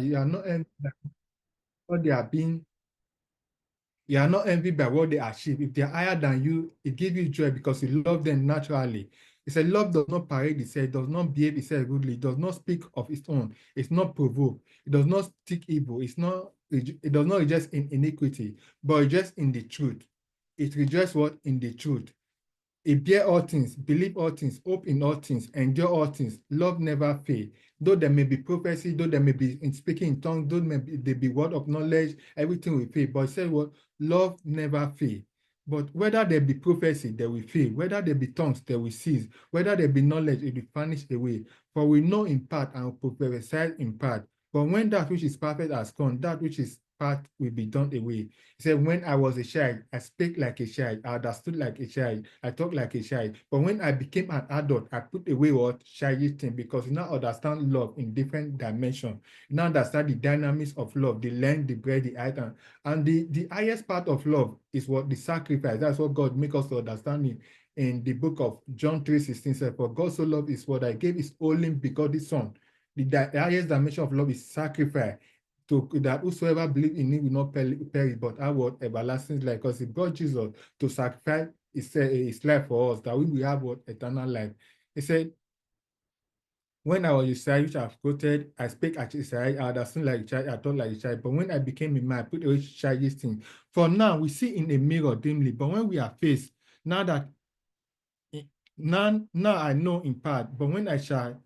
You are not envied by what they are being. You are not envied by what they achieve. If they are higher than you, it gives you joy because you love them naturally. It's a love does not parade itself, it does not behave itself rudely, it does not speak of its own, it's not provoke, it does not seek evil, it does not reject in iniquity, but rejects in the truth. It rejects what? In the truth. It bear all things, believe all things, hope in all things, endure all things. Love never fail. Though there may be prophecy, though there may be in speaking in tongues, though there be word of knowledge, everything will fail. But it said what? Love never fail. But whether there be prophecy, they will fail. Whether there be tongues, they will cease. Whether there be knowledge, it will vanish away. For we know in part and prophesy in part. But when that which is perfect has come, that which is part will be done away. He said, when I was a child, I spake like a child, I understood like a child, I talked like a child. But when I became an adult, I put away what? Childish thing, because you now understand love in different dimensions. You now understand the dynamics of love, the length, the breadth, the height. And the highest part of love is what? The sacrifice. That's what God makes us to understand in the book of John 3:16 says, for God so loved his world, I gave his only begotten son. The highest dimension of love is sacrifice. That whosoever believe in him will not perish, but have what? Everlasting life. Because he brought Jesus to sacrifice his life for us, that we will have what? Eternal life. He said, when I was a child, which I have quoted, I spake as a child, I understood like a child, I thought like a child. But when I became a man, I put away childish things. For now, we see in a mirror dimly, but when we are faced, now that now I know in part, but when I shall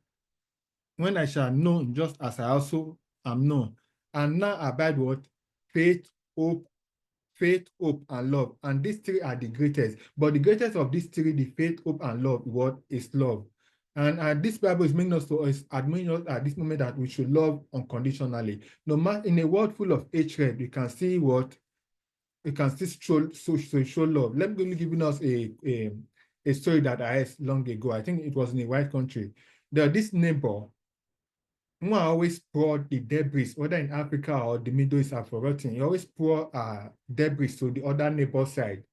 know just as I also am known. And now abide what? Faith, hope, and love. And these three are the greatest. But the greatest of these three, the faith, hope, and love, what is love? And this Bible is making us to admit us at this moment that we should love unconditionally. No matter in a world full of hatred, we can see what? We can still show love. Let me give us a story that I heard long ago. I think it was in a white country. This neighbor one always pour the debris, whether in Africa or the Middle East, I've forgotten. He always pour debris to the other neighbor side.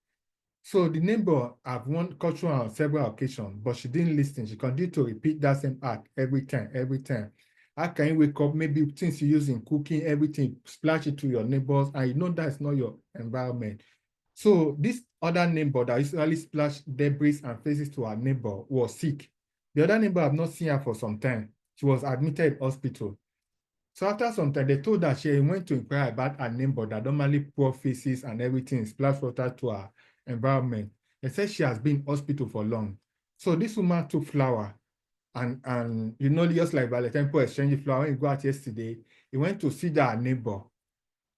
So the neighbor have caught her on several occasions, but she didn't listen. She continued to repeat that same act every time. How can you wake up, maybe things you use in cooking, everything, splash it to your neighbors, and you know that's not your environment. So this other neighbor that usually splash debris and faces to her neighbor was sick. The other neighbor have not seen her for some time. She was admitted in hospital. So after some time, they told her she went to inquire about her neighbor that normally pour faces and everything, splash water to her environment. They said she has been in hospital for long. So this woman took flour and you know, just like by the time people exchanging flour, when you go out yesterday, he went to see that neighbor.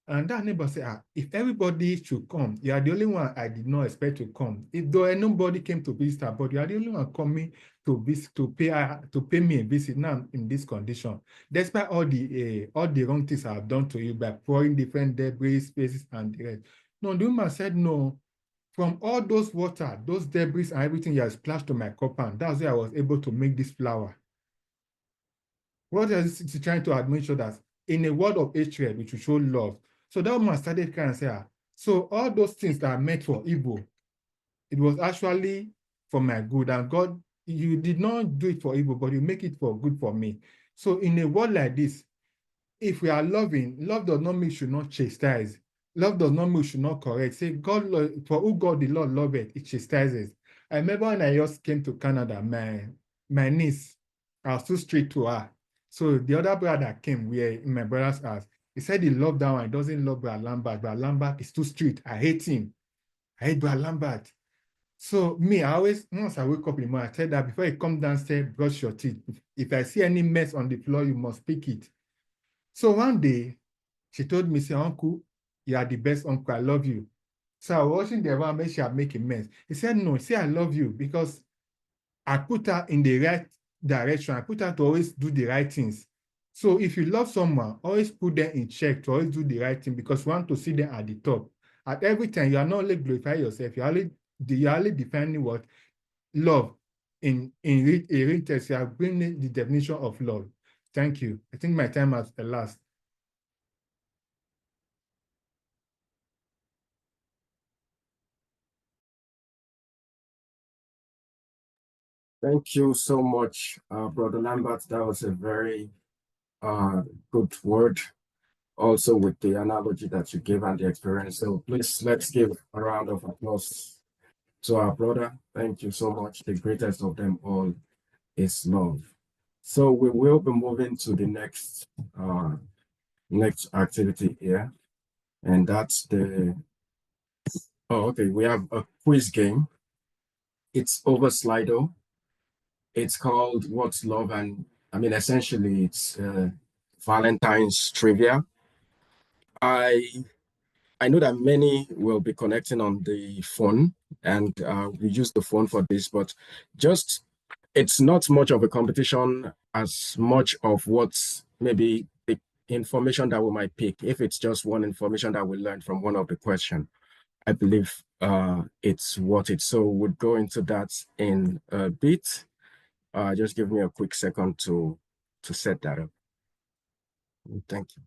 And that neighbor said, if everybody should come, you are the only one I did not expect to come. If though nobody came to visit her, but you are the only one coming to visit, to pay me a visit now in this condition. Despite all the wrong things I have done to you by pouring different debris, spaces, and the rest. No, the woman said no. From all those water, those debris and everything you have splashed to my compound, that's why I was able to make this flower. What is she trying to admit that in a world of hatred, we should show love? So that woman started crying and said, so all those things that are meant for evil, it was actually for my good. And God, you did not do it for evil, but you make it for good for me. So in a world like this, if we are loving, love does not mean we should not chastise. Love does not mean we should not correct. Say, God, for who God the Lord loveth, it chastises. I remember when I just came to Canada, my niece, I was too strict to her. So the other brother that came, we were in my brother's house. He said he loved that one. He doesn't love Brad Lambert. Brad Lambert is too strict. I hate him. I hate Brad Lambert. So me, I always, once I wake up in the morning, I tell that before you come downstairs, brush your teeth. If I see any mess on the floor, you must pick it. So one day, she told me, say, Uncle, you are the best uncle. I love you. So I was watching the environment, she had make a mess. He said, no, say I love you because I put her in the right direction. I put her to always do the right things. So if you love someone, always put them in check to always do the right thing because you want to see them at the top. At every time, you are not only glorifying yourself, you're only defining what love in a real text. You are bringing the definition of love. Thank you. I think my time has elapsed. Thank you so much, Brother Lambert. That was a very good word, also with the analogy that you gave and the experience. So please, let's give a round of applause to our brother. Thank you so much. The greatest of them all is love. So we will be moving to the next activity here, and that's the okay. We have a quiz game. It's over Slido. It's called What's Love? And I mean, essentially, it's Valentine's trivia. I I know that many will be connecting on the phone, and we use the phone for this, but just it's not much of a competition as much of what's maybe the information that we might pick. If it's just one information that we learned from one of the question, I believe it's worth it. So we'll go into that in a bit. Just give me a quick second to set that up. Thank you.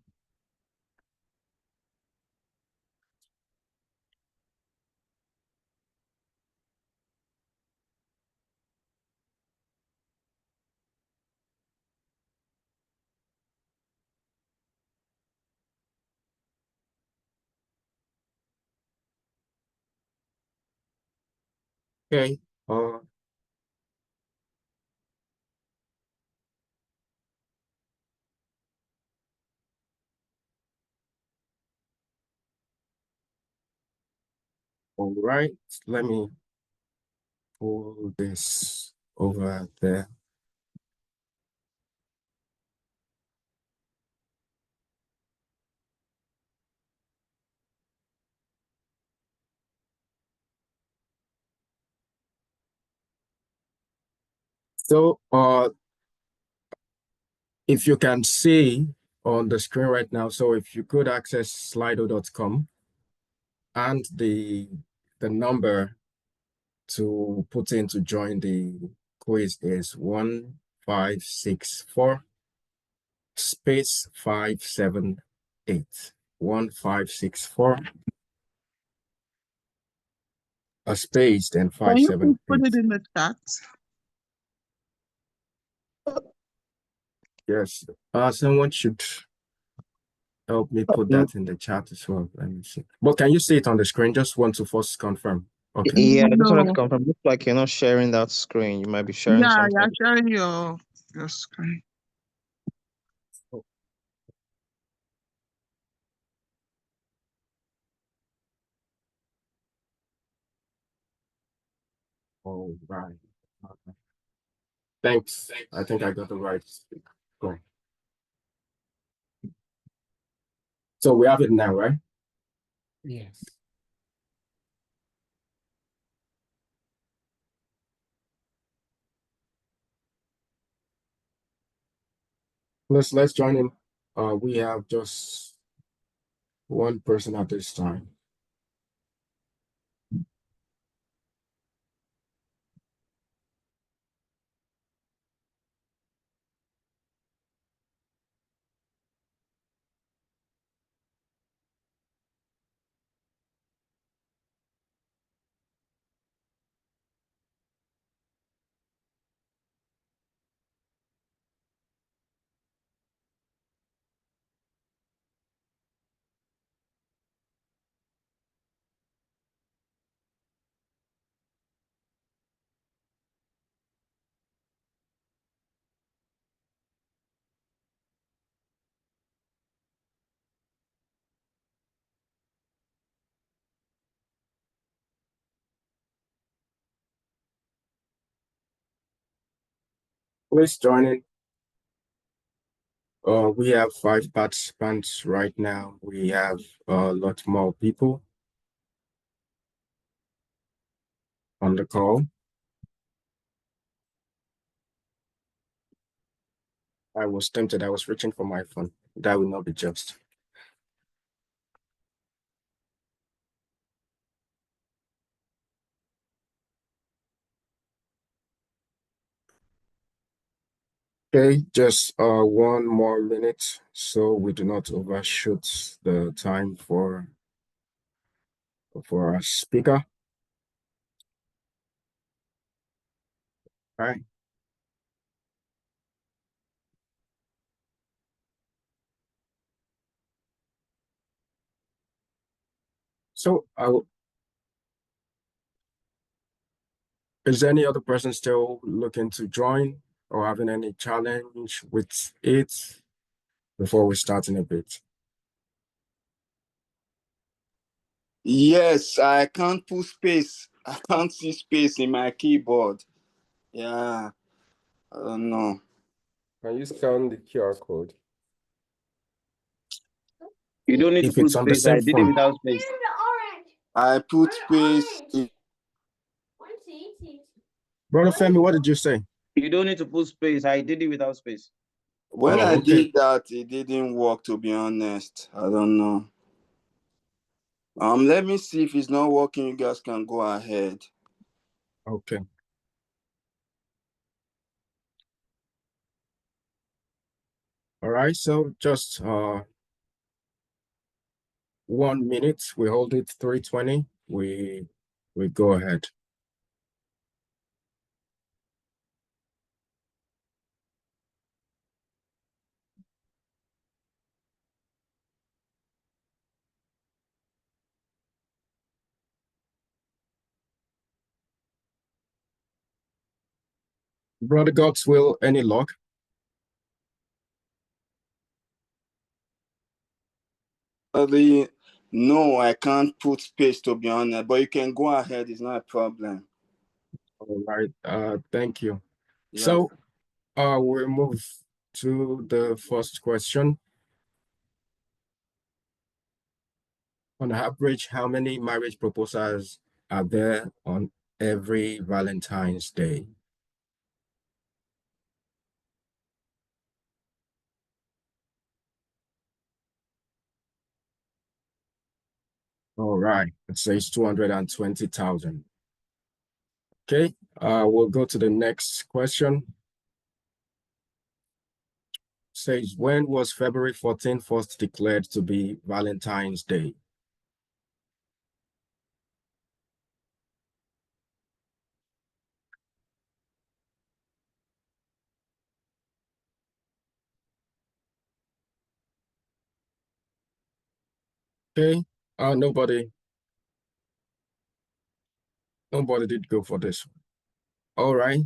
Okay. All right. Let me pull this over there. So, if you can see on the screen right now, so if you could access slido.com and the number to put in to join the quiz is 1564 space 578. 1564 a space then Can you please put 578. it in the chat? Yes. Someone should help me put that in the chat as well. Let me see. But can you see it on the screen? Just want to first confirm. Okay. Yeah, I just wanted to No. confirm. Looks like you're not sharing that screen. You might be sharing Yeah, something. you're sharing your screen. All right. Okay. Thanks. I think I got the right. Go. So we have it now, right? Yes. Let's join in. We have just one person at this time. Please join in. We have 5 participants right now. We have a lot more people on the call. I was tempted. I was reaching for my phone. That will not be just. Okay, just 1 more minute so we do not overshoot the time for our speaker. All right. So is any other person still looking to join or having any challenge with it before we start in a bit? Yes, I can't put space. I can't see space in my keyboard. Yeah, I don't know. Can you scan the QR code? You don't need If to put it's on the space. I same did it phone. without space. I put space. Brother Femi, what did you say? You don't need to put space. I did it without space. When Oh, I okay. did that, it didn't work, to be honest. I don't know. Let me see if it's not working. You guys can go ahead. Okay. All right, so just 1 minute. We hold it 320. We go ahead. Brother God's will, any luck? No, I can't put space, to be honest. But you can go ahead. It's not a problem. All right. Thank you. Yeah. So we'll move to the first question. On average, how many marriage proposals are there on every Valentine's Day? All right, it says 220,000. Okay, we'll go to the next question. Says, when was February 14th first declared to be Valentine's Day? Okay, nobody did go for this one. All right.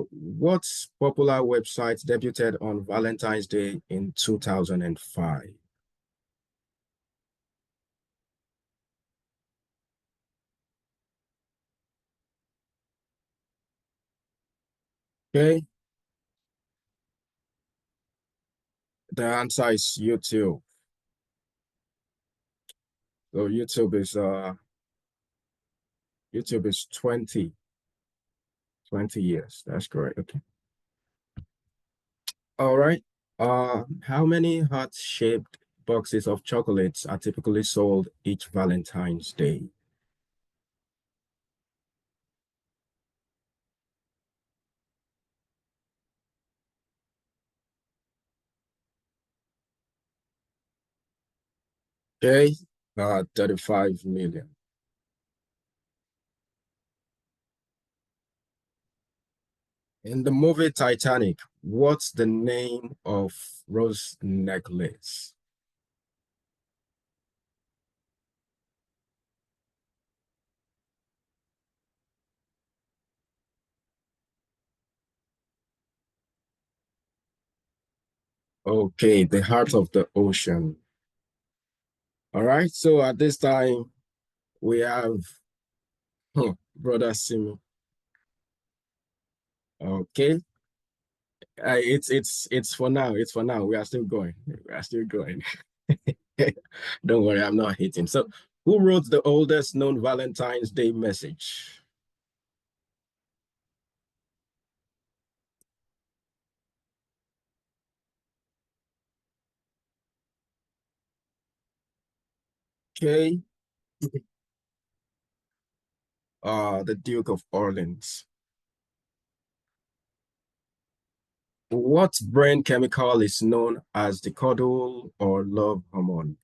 What popular website debuted on Valentine's Day in 2005? Okay, the answer is YouTube. So YouTube is 20 years. That's correct. Okay. All right. How many heart-shaped boxes of chocolates are typically sold each Valentine's Day? Okay, 35 million. In the movie Titanic, what's the name of Rose necklace? Okay, the heart of the ocean. All right, so at this time, we have Brother Simi. Okay, it's for now. It's for now. We are still going. We are still going. Don't worry, I'm not hitting. So, who wrote the oldest known Valentine's Day message? Okay, the Duke of Orleans. What brain chemical is known as the cuddle or love hormone?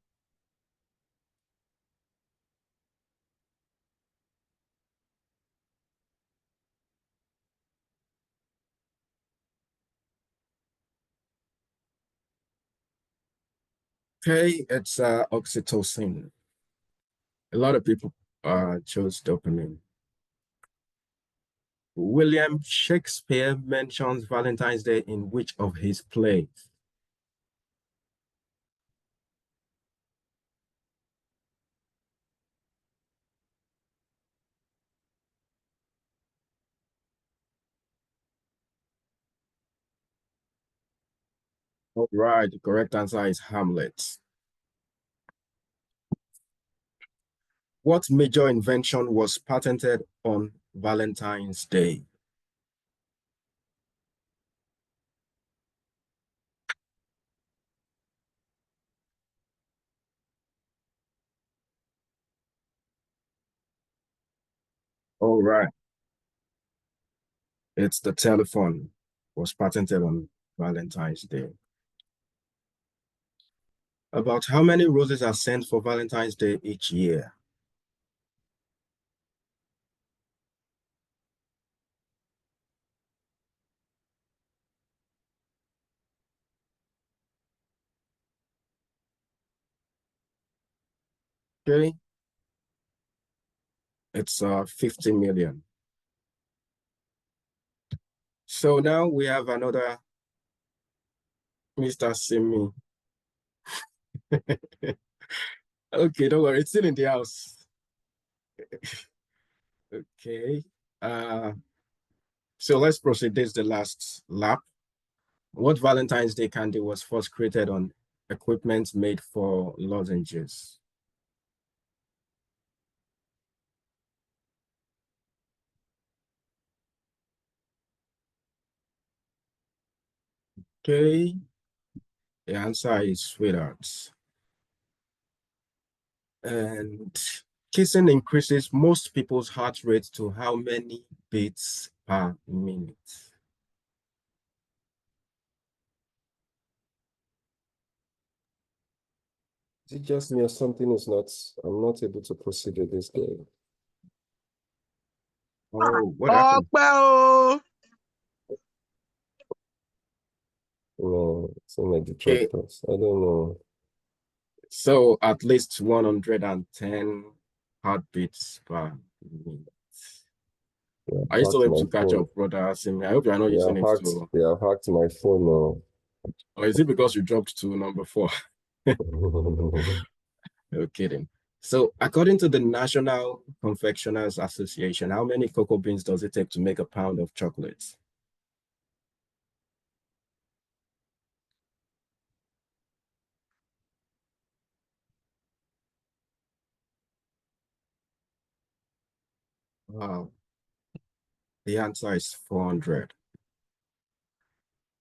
Okay, it's oxytocin. A lot of people chose dopamine. William Shakespeare mentions Valentine's Day in which of his plays? All right, the correct answer is Hamlet. What major invention was patented on Valentine's Day? All right. It's the telephone was patented on Valentine's Day. About how many roses are sent for Valentine's Day each year? Okay. It's 50 million. So now we have another Mr. Simi. Okay, don't worry, it's still in the house. Okay. So let's proceed. This is the last lap. What Valentine's Day candy was first created on equipment made for lozenges? Okay. The answer is sweethearts. And kissing increases most people's heart rate to how many beats per minute? Is it just me or something is not, I'm not able to proceed with this game? Oh, what happened? Oh, No, it's in my Okay. detractors. I don't know. So at least 110 heartbeats per minute. They have Are you still hacked able my to catch phone. up, brother Simi? I hope you're not using it to, They have hacked my phone or is it because you dropped to number 4? now. No kidding. So according to the National Confectioners Association, how many cocoa beans does it take to make a pound of chocolates? Wow. The answer is 400.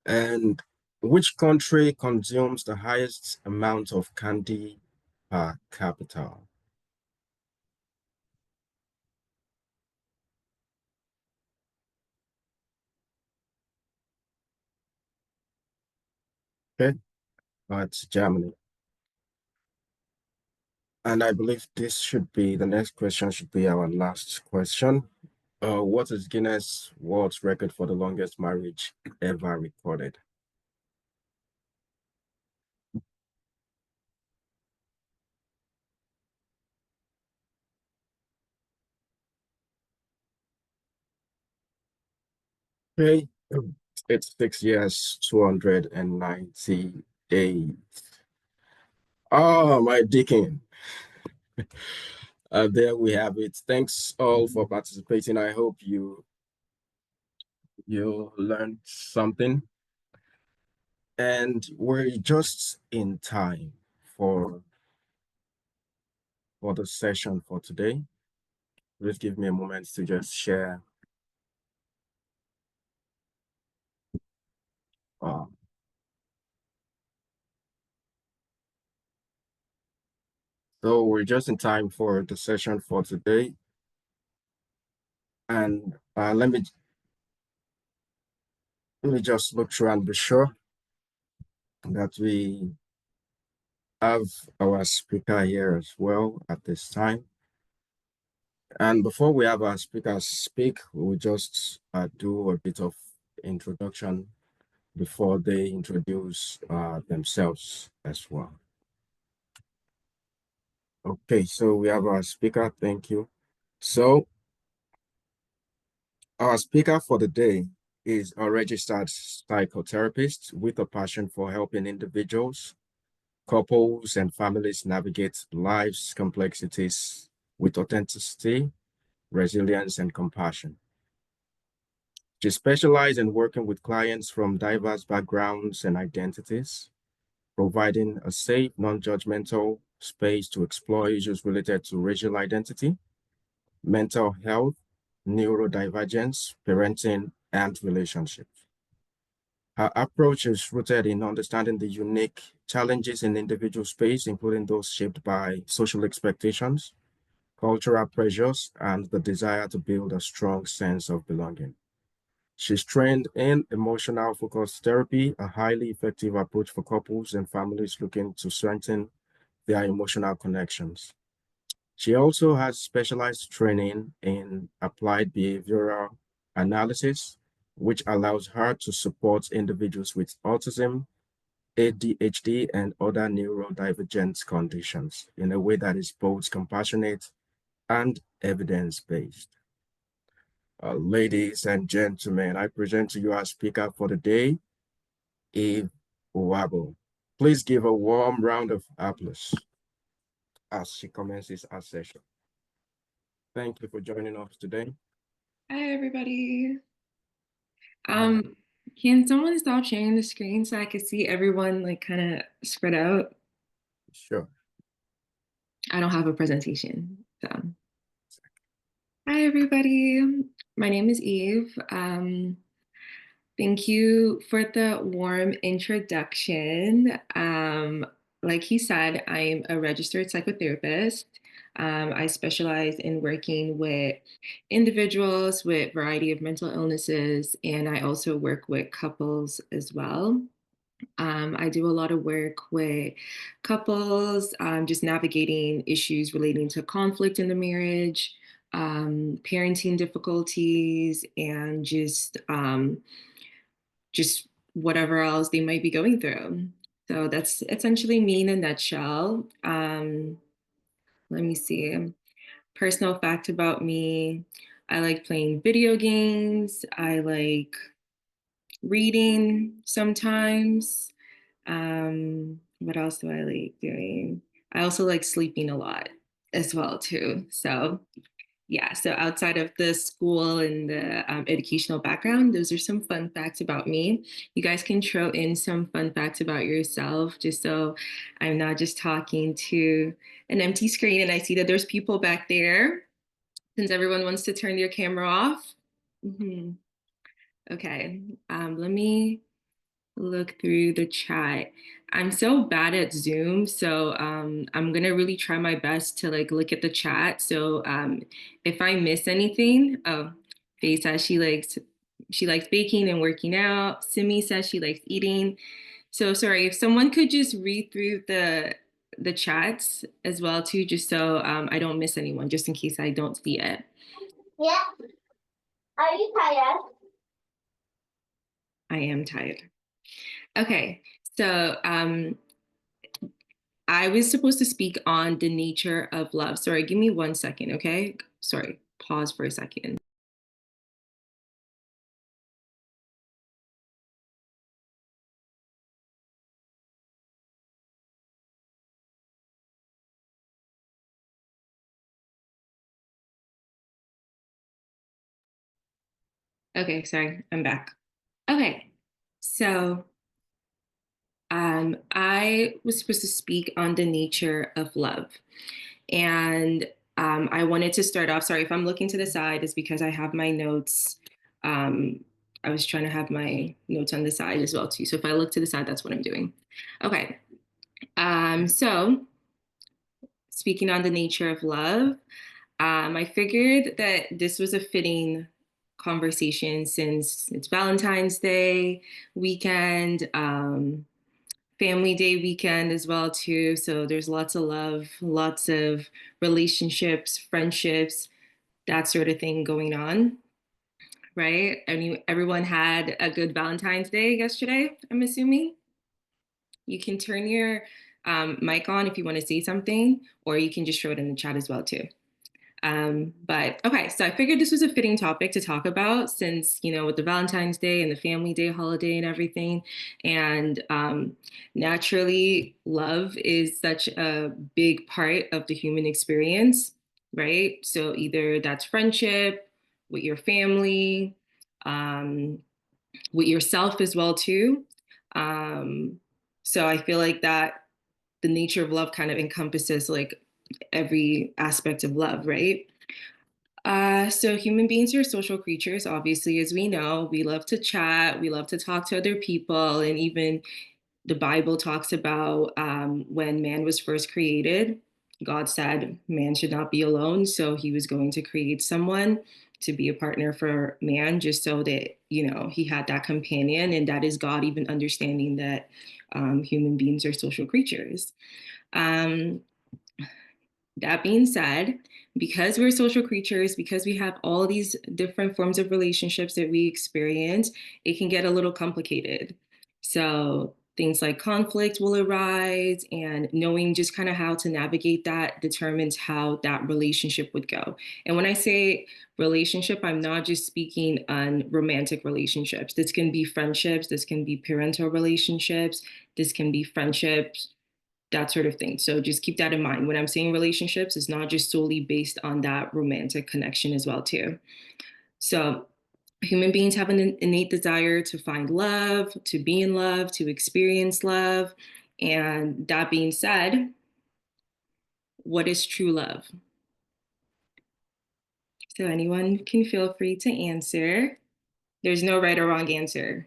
And which country consumes the highest amount of candy per capita? Okay, that's Germany. And I believe this should be, the next question should be our last question. What is Guinness World Record for the longest marriage ever recorded? Okay, it's 6 years, 290 days. Oh, my Deacon. There we have it. Thanks all for participating. I hope you learned something. And we're just in time for the session for today. Please give me a moment to just share. So we're just in time for the session for today. And let me just look through and be sure that we have our speaker here as well at this time. And before we have our speakers speak, we'll just do a bit of introduction before they introduce themselves as well. Okay, so we have our speaker. Thank you. So our speaker for the day is a registered psychotherapist with a passion for helping individuals, couples, and families navigate life's complexities with authenticity, resilience, and compassion. She specializes in working with clients from diverse backgrounds and identities, providing a safe, non-judgmental space to explore issues related to racial identity, mental health, neurodivergence, parenting, and relationships. Her approach is rooted in understanding the unique challenges in individual space, including those shaped by social expectations, cultural pressures, and the desire to build a strong sense of belonging. She's trained in emotional focused therapy, a highly effective approach for couples and families looking to strengthen their emotional connections. She also has specialized training in applied behavioral analysis, which allows her to support individuals with autism, ADHD, and other neurodivergent conditions in a way that is both compassionate and evidence-based. Ladies and gentlemen, I present to you our speaker for the day, Eve Uwabor. Please give a warm round of applause as she commences our session. Thank you for joining us today. Hi, everybody. Can someone stop sharing the screen so I can see everyone like kind of spread out? Sure. I don't have a presentation, so. Hi, everybody. My name is Eve. Thank you for the warm introduction. Like he said, I'm a registered psychotherapist. I specialize in working with individuals with a variety of mental illnesses, and I also work with couples as well. I do a lot of work with couples, just navigating issues relating to conflict in the marriage, parenting difficulties, and just whatever else they might be going through. So that's essentially me in a nutshell. Let me see. Personal fact about me: I like playing video games. I like reading sometimes. What else do I like doing? I also like sleeping a lot as well too. So yeah, so outside of the school and the educational background, those are some fun facts about me. You guys can throw in some fun facts about yourself, just so I'm not just talking to an empty screen. And I see that there's people back there, since everyone wants to turn their camera off. Okay, let me look through the chat. I'm so bad at Zoom, so I'm gonna really try my best to like look at the chat. So if I miss anything, oh, Faye says she likes baking and working out. Simi says she likes eating. So sorry, if someone could just read through the chats as well too, just so I don't miss anyone, just in case I don't see it. Yeah. Are you tired? I am tired. Okay, so I was supposed to speak on the nature of love. Sorry, give me 1 second, okay? Sorry, pause for a second. Okay, sorry, I'm back. Okay, so I was supposed to speak on the nature of love. And I wanted to start off, sorry, if I'm looking to the side, it's because I have my notes. I was trying to have my notes on the side as well too. So if I look to the side, that's what I'm doing. Okay, so speaking on the nature of love, I figured that this was a fitting conversation since it's Valentine's Day weekend, Family Day weekend as well too. So there's lots of love, lots of relationships, friendships, that sort of thing going on, right? I mean, everyone had a good Valentine's Day yesterday, I'm assuming. You can turn your mic on if you want to say something, or you can just show it in the chat as well too. But okay, so I figured this was a fitting topic to talk about since, with the Valentine's Day and the Family Day holiday and everything. And naturally, love is such a big part of the human experience, right? So either that's friendship with your family, with yourself as well too. So I feel like that the nature of love kind of encompasses like every aspect of love, right? So human beings are social creatures, obviously, as we know. We love to chat, we love to talk to other people, and even the Bible talks about when man was first created, God said man should not be alone, so he was going to create someone to be a partner for man, just so that, he had that companion, and that is God even understanding that human beings are social creatures. That being said, because we're social creatures, because we have all these different forms of relationships that we experience, it can get a little complicated. So things like conflict will arise, and knowing just kind of how to navigate that determines how that relationship would go. And when I say relationship, I'm not just speaking on romantic relationships. This can be friendships, this can be parental relationships, this can be friendships, that sort of thing. So just keep that in mind. When I'm saying relationships, it's not just solely based on that romantic connection as well too. So human beings have an innate desire to find love, to be in love, to experience love. And that being said, what is true love? So anyone can feel free to answer. There's no right or wrong answer.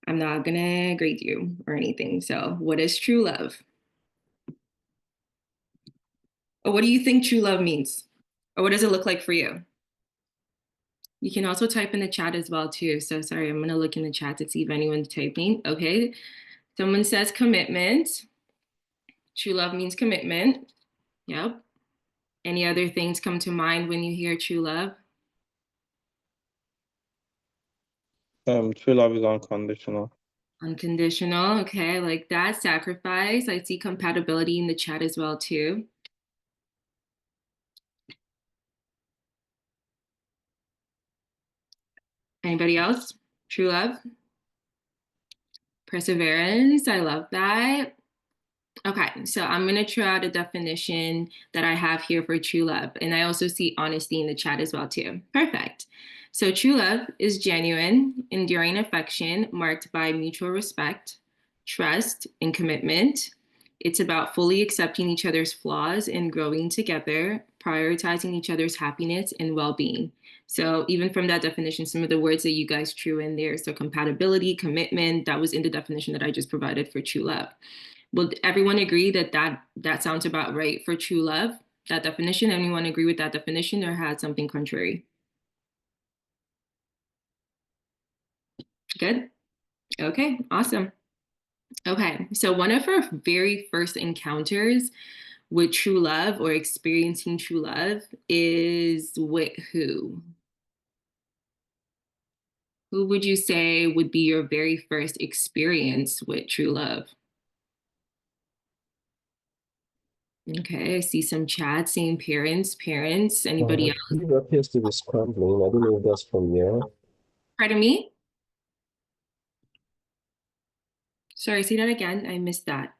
I'm not gonna grade you or anything. So what is true love? Or what do you think true love means? Or what does it look like for you? You can also type in the chat as well too. So sorry, I'm gonna look in the chat to see if anyone's typing. Okay, someone says commitment. True love means commitment. Yep. Any other things come to mind when you hear true love? True love is unconditional. Unconditional, okay, I like that. Sacrifice. I see compatibility in the chat as well too. Anybody else? True love. Perseverance. I love that. Okay, so I'm going to try out a definition that I have here for true love. And I also see honesty in the chat as well, too. Perfect. So true love is genuine, enduring affection marked by mutual respect, trust, and commitment. It's about fully accepting each other's flaws and growing together, prioritizing each other's happiness and well-being. So even from that definition, some of the words that you guys threw in there, so compatibility, commitment, that was in the definition that I just provided for true love. Will everyone agree that that sounds about right for true love, that definition? Anyone agree with that definition or had something contrary? Good. Okay, awesome. Okay, so one of our very first encounters with true love or experiencing true love is with who? Who would you say would be your very first experience with true love? Okay, I see some chat saying parents. Anybody else? It appears to be scrambling. I don't know if that's from here. Pardon me? Sorry, say that again. I missed that.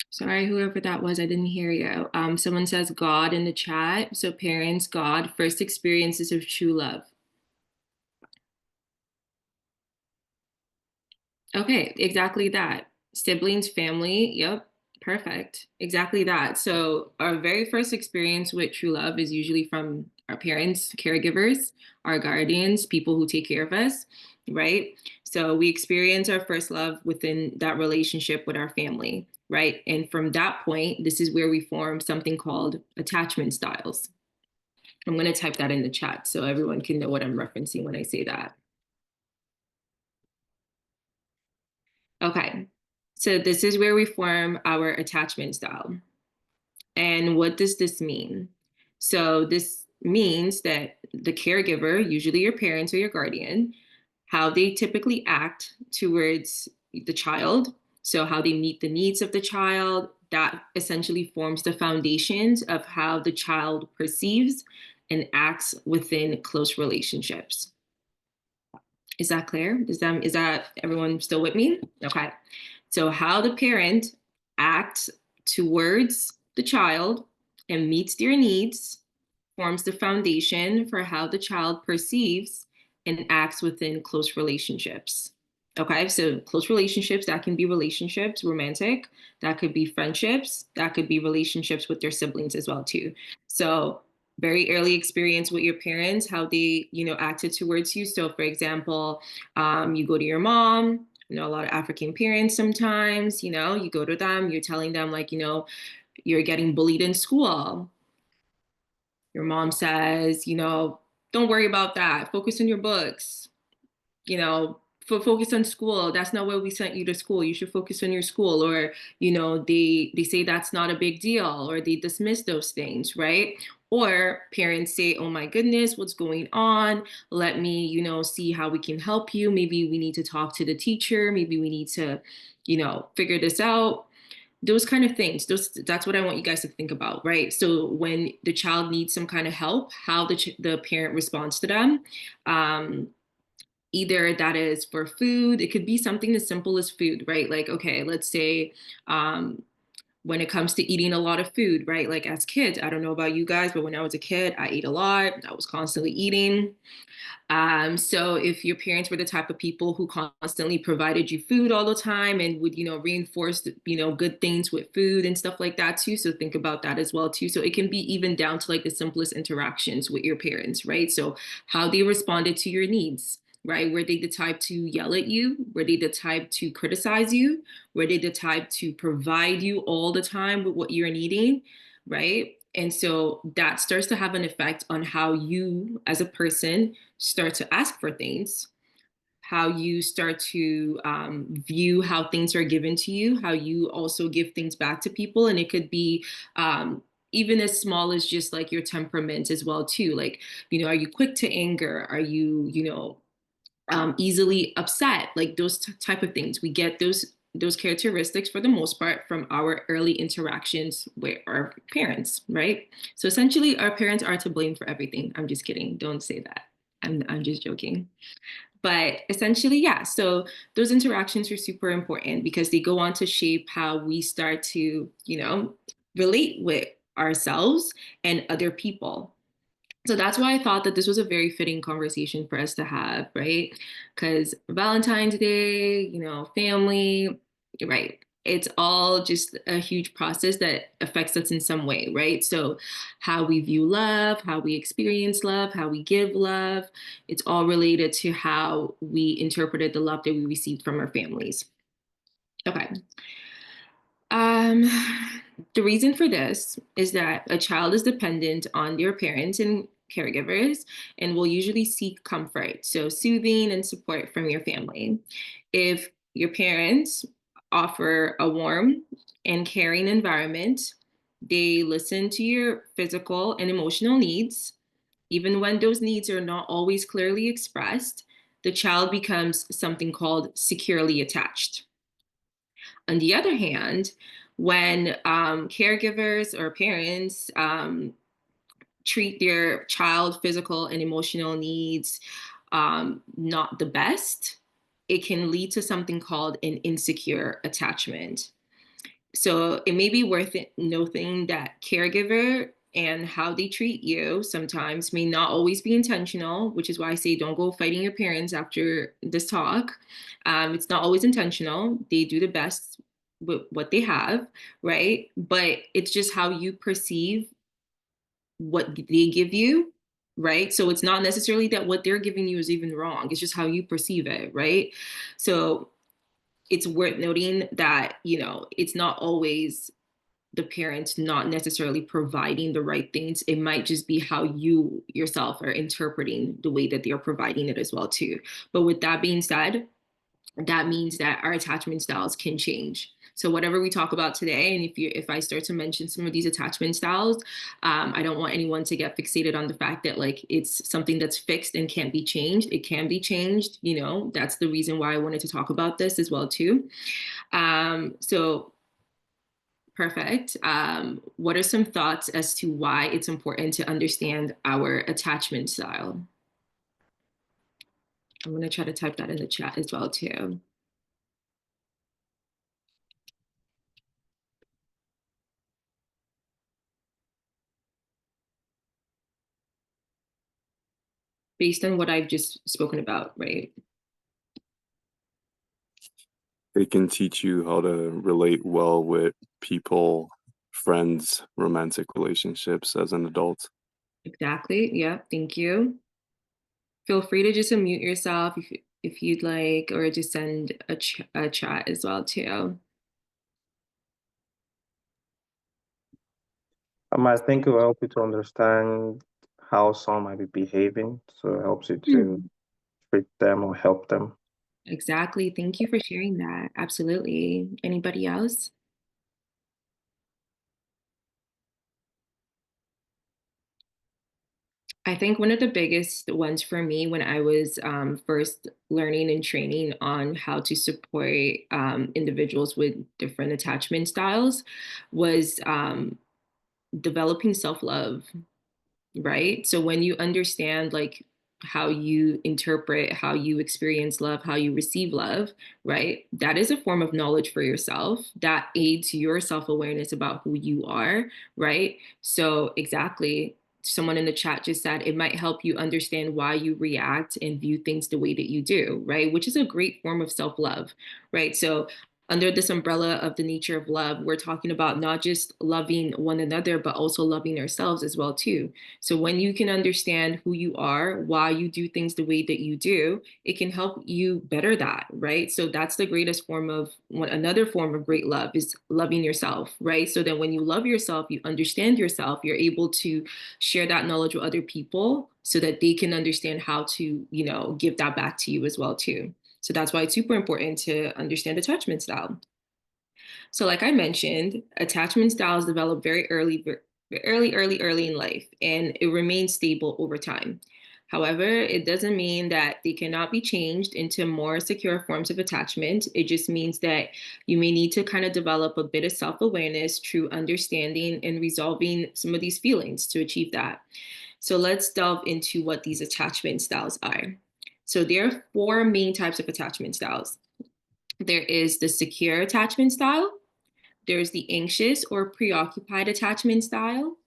Sorry, whoever that was, I didn't hear you. Someone says God in the chat. So parents, God, first experiences of true love. Okay, exactly that. Siblings, family, yep, perfect. Exactly that. So our very first experience with true love is usually from our parents, caregivers, our guardians, people who take care of us, right? So we experience our first love within that relationship with our family, right? And from that point, this is where we form something called attachment styles. I'm going to type that in the chat so everyone can know what I'm referencing when I say that. Okay, so this is where we form our attachment style. And what does this mean? So this means that the caregiver, usually your parents or your guardian, how they typically act towards the child, so how they meet the needs of the child, that essentially forms the foundations of how the child perceives and acts within close relationships. Is that clear? Is that everyone still with me? Okay. So how the parent acts towards the child and meets their needs forms the foundation for how the child perceives and acts within close relationships. Okay, so close relationships, that can be relationships, romantic, that could be friendships, that could be relationships with their siblings as well too. So very early experience with your parents, how they, acted towards you. So for example, you go to your mom, a lot of African parents sometimes, you go to them, you're telling them like, you're getting bullied in school. Your mom says, don't worry about that. Focus on your books. Focus on school. That's not why we sent you to school. You should focus on your school. Or, they say that's not a big deal, or they dismiss those things, right? Or parents say, oh my goodness, what's going on? Let me, see how we can help you. Maybe we need to talk to the teacher. Maybe we need to, figure this out. Those kind of things, that's what I want you guys to think about, right? So when the child needs some kind of help, how the parent responds to them, either that is for food, it could be something as simple as food, right? Like, okay, let's say when it comes to eating a lot of food, right? Like as kids, I don't know about you guys, but when I was a kid, I ate a lot. I was constantly eating. So if your parents were the type of people who constantly provided you food all the time and would, reinforce, good things with food and stuff like that too. So think about that as well too. So it can be even down to like the simplest interactions with your parents, right? So how they responded to your needs, right? Were they the type to yell at you? Were they the type to criticize you? Were they the type to provide you all the time with what you're needing, right? And so that starts to have an effect on how you as a person start to ask for things, how you start to view how things are given to you, how you also give things back to people. And it could be even as small as just like your temperament as well too. Like, are you quick to anger? Are you, easily upset? Like those type of things. We get those characteristics for the most part from our early interactions with our parents, right? So essentially our parents are to blame for everything. I'm just kidding. Don't say that. I'm just joking. But essentially, yeah, so those interactions are super important because they go on to shape how we start to, relate with ourselves and other people. So that's why I thought that this was a very fitting conversation for us to have, right? Because Valentine's Day, family, right? It's all just a huge process that affects us in some way, right? So how we view love, how we experience love, how we give love, it's all related to how we interpreted the love that we received from our families. Okay. The reason for this is that a child is dependent on their parents and caregivers and will usually seek comfort, so soothing and support from your family. If your parents offer a warm and caring environment, they listen to your physical and emotional needs, even when those needs are not always clearly expressed, the child becomes something called securely attached. On the other hand, when caregivers or parents treat their child physical and emotional needs not the best, it can lead to something called an insecure attachment. So it may be worth it noting that caregiver and how they treat you sometimes may not always be intentional, which is why I say don't go fighting your parents after this talk. It's not always intentional. They do the best with what they have, right? But it's just how you perceive what they give you, right? So it's not necessarily that what they're giving you is even wrong. It's just how you perceive it, right? So it's worth noting that, it's not always the parents not necessarily providing the right things. It might just be how you yourself are interpreting the way that they're providing it as well too. But with that being said, that means that our attachment styles can change. So whatever we talk about today, and if I start to mention some of these attachment styles, I don't want anyone to get fixated on the fact that like it's something that's fixed and can't be changed. It can be changed, you know. That's the reason why I wanted to talk about this as well too. So perfect. What are some thoughts as to why it's important to understand our attachment style? I'm going to try to type that in the chat as well too. Based on what I've just spoken about, right? They can teach you how to relate well with people, friends, romantic relationships as an adult. Exactly. Yeah. Thank you. Feel free to just unmute yourself if you'd like, or just send a chat as well too. I think it will help you to understand how someone might be behaving, so it helps you to treat them or help them. Exactly. Thank you for sharing that. Absolutely. Anybody else? I think one of the biggest ones for me when I was first learning and training on how to support individuals with different attachment styles was developing self-love, right? So when you understand like how you interpret, how you experience love, how you receive love, right? That is a form of knowledge for yourself that aids your self-awareness about who you are, right? So exactly, someone in the chat just said it might help you understand why you react and view things the way that you do, right? Which is a great form of self-love, right? So under this umbrella of the nature of love, we're talking about not just loving one another, but also loving ourselves as well too. So when you can understand who you are, why you do things the way that you do, it can help you better that, right? So that's the greatest form of another form of great love is loving yourself, right? So that when you love yourself, you understand yourself, you're able to share that knowledge with other people so that they can understand how to, you know, give that back to you as well too. So that's why it's super important to understand attachment style. So like I mentioned, attachment styles develop very early in life, and it remains stable over time. However, it doesn't mean that they cannot be changed into more secure forms of attachment. It just means that you may need to kind of develop a bit of self-awareness, true understanding, and resolving some of these feelings to achieve that. So let's delve into what these attachment styles are. So there are 4 main types of attachment styles. There is the secure attachment style. There's the anxious or preoccupied attachment style.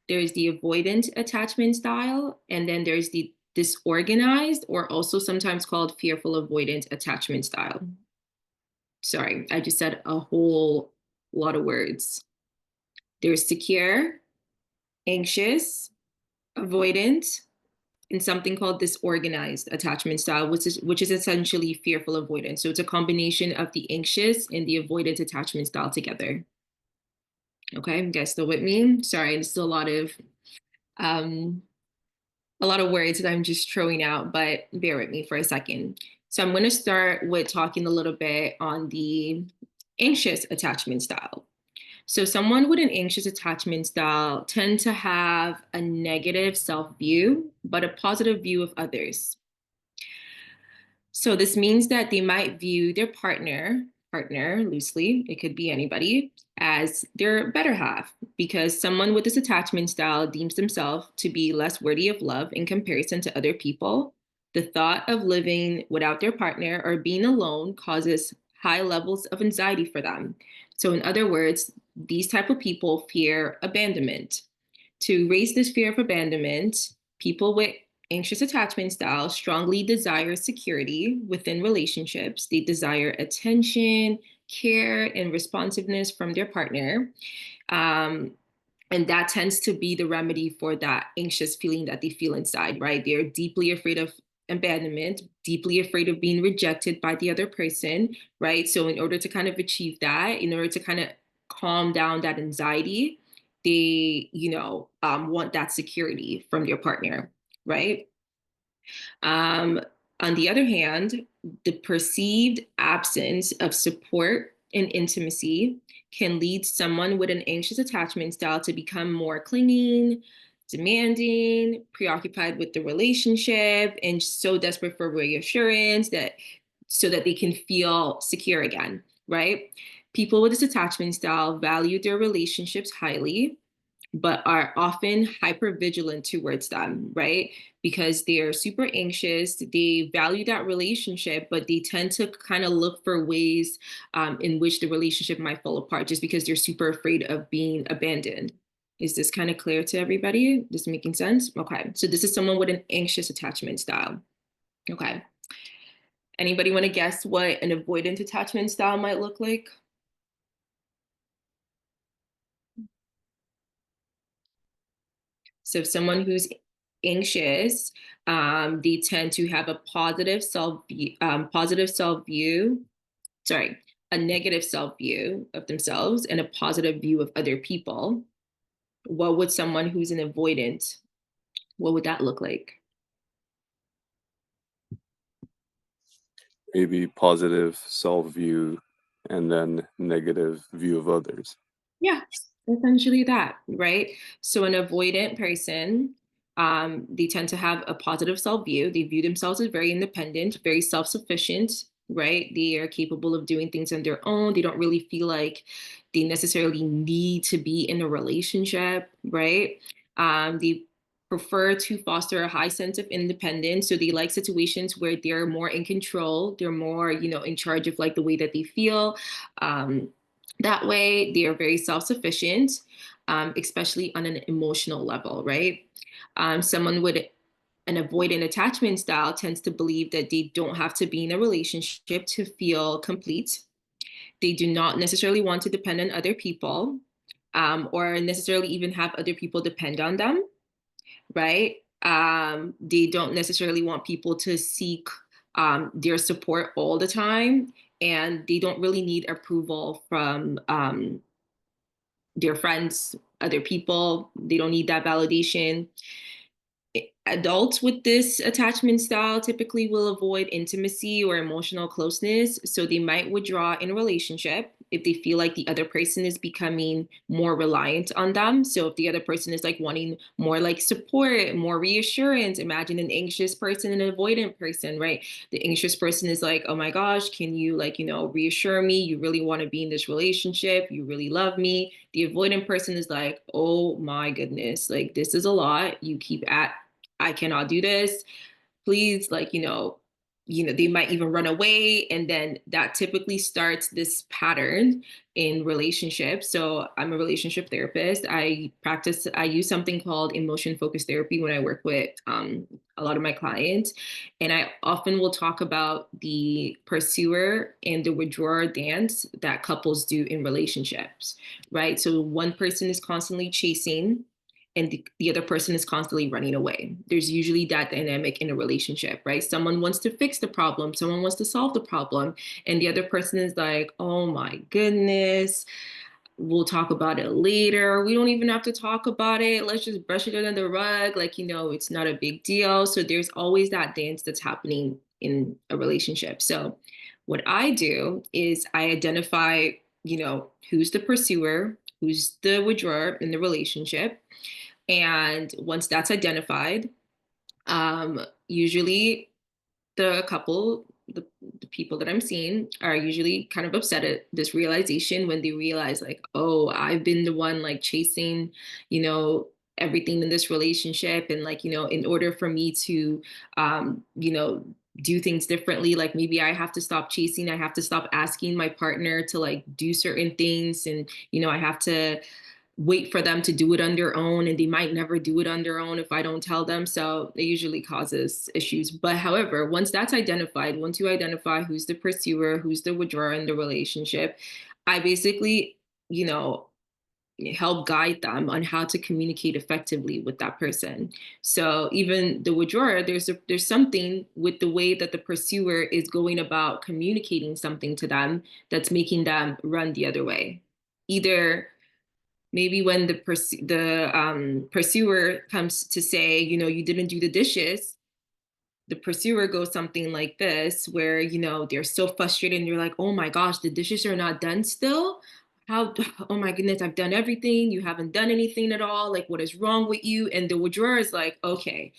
There's the avoidant attachment style. And then there's the disorganized, or also sometimes called fearful avoidant attachment style. Sorry, I just said a whole lot of words. There's secure, anxious, avoidant, and something called disorganized attachment style, which is essentially fearful avoidance. So it's a combination of the anxious and the avoidant attachment style together. Okay, you guys still with me? Sorry, there's still a lot of words that I'm just throwing out, but bear with me for a second. So I'm going to start with talking a little bit on the anxious attachment style. So someone with an anxious attachment style tend to have a negative self-view, but a positive view of others. So this means that they might view their partner loosely, it could be anybody, as their better half, because someone with this attachment style deems themselves to be less worthy of love in comparison to other people. The thought of living without their partner or being alone causes high levels of anxiety for them. So in other words, these type of people fear abandonment. To raise this fear of abandonment, people with anxious attachment style strongly desire security within relationships. They desire attention, care, and responsiveness from their partner. And that tends to be the remedy for that anxious feeling that they feel inside, right? They're deeply afraid of abandonment, deeply afraid of being rejected by the other person, right? So in order to kind of achieve that, in order to kind of calm down that anxiety, they, want that security from their partner, right? On the other hand, the perceived absence of support and intimacy can lead someone with an anxious attachment style to become more clinging, demanding, preoccupied with the relationship, and so desperate for reassurance that so that they can feel secure again, right? People with this attachment style value their relationships highly, but are often hypervigilant towards them, right? Because they're super anxious, they value that relationship, but they tend to kind of look for ways in which the relationship might fall apart just because they're super afraid of being abandoned. Is this kind of clear to everybody? This making sense? Okay, so this is someone with an anxious attachment style. Okay. Anybody want to guess what an avoidant attachment style might look like? So someone who's anxious, they tend to have a positive self-view, sorry, a negative self-view of themselves and a positive view of other people. What would someone who's an avoidant, what would that look like? Maybe positive self-view and then negative view of others. Yeah, essentially that, right? So an avoidant person, they tend to have a positive self-view. They view themselves as very independent, very self-sufficient, right? They are capable of doing things on their own. They don't really feel like they necessarily need to be in a relationship, right? They prefer to foster a high sense of independence. So they like situations where they're more in control. They're more, in charge of like the way that they feel. That way, they are very self-sufficient, especially on an emotional level, right? Someone with an avoidant attachment style tends to believe that they don't have to be in a relationship to feel complete. They do not necessarily want to depend on other people, or necessarily even have other people depend on them, right? They don't necessarily want people to seek their support all the time, and they don't really need approval from their friends, other people. They don't need that validation. Adults with this attachment style typically will avoid intimacy or emotional closeness, so they might withdraw in a relationship if they feel like the other person is becoming more reliant on them. So if the other person is like wanting more like support, more reassurance, imagine an anxious person and an avoidant person, right? The anxious person is like, oh my gosh, can you like, reassure me? You really want to be in this relationship. You really love me. The avoidant person is like, oh my goodness, like this is a lot. You keep at I cannot do this. Please, like, they might even run away. And then that typically starts this pattern in relationships. So I'm a relationship therapist. I use something called emotion focused therapy when I work with a lot of my clients. And I often will talk about the pursuer and the withdrawer dance that couples do in relationships, right? So one person is constantly chasing and the other person is constantly running away. There's usually that dynamic in a relationship, right? Someone wants to fix the problem, someone wants to solve the problem, and the other person is like, oh my goodness, we'll talk about it later. We don't even have to talk about it. Let's just brush it under the rug. Like, it's not a big deal. So there's always that dance that's happening in a relationship. So what I do is I identify, who's the pursuer, who's the withdrawer in the relationship. And once that's identified, usually the couple, the people that I'm seeing are usually kind of upset at this realization when they realize like, oh, I've been the one like chasing, everything in this relationship. And like, in order for me to, do things differently, like maybe I have to stop chasing, I have to stop asking my partner to like do certain things. And, I have to wait for them to do it on their own, and they might never do it on their own if I don't tell them. So it usually causes issues. But however, once that's identified, once you identify who's the pursuer, who's the withdrawer in the relationship, I basically, help guide them on how to communicate effectively with that person. So even the withdrawer, there's something with the way that the pursuer is going about communicating something to them that's making them run the other way. Either maybe when the pursuer comes to say, you didn't do the dishes, the pursuer goes something like this, where, you know, they're so frustrated and you're like, oh my gosh, the dishes are not done still. How, oh my goodness, I've done everything. You haven't done anything at all. Like, what is wrong with you? And the withdrawer is like, okay,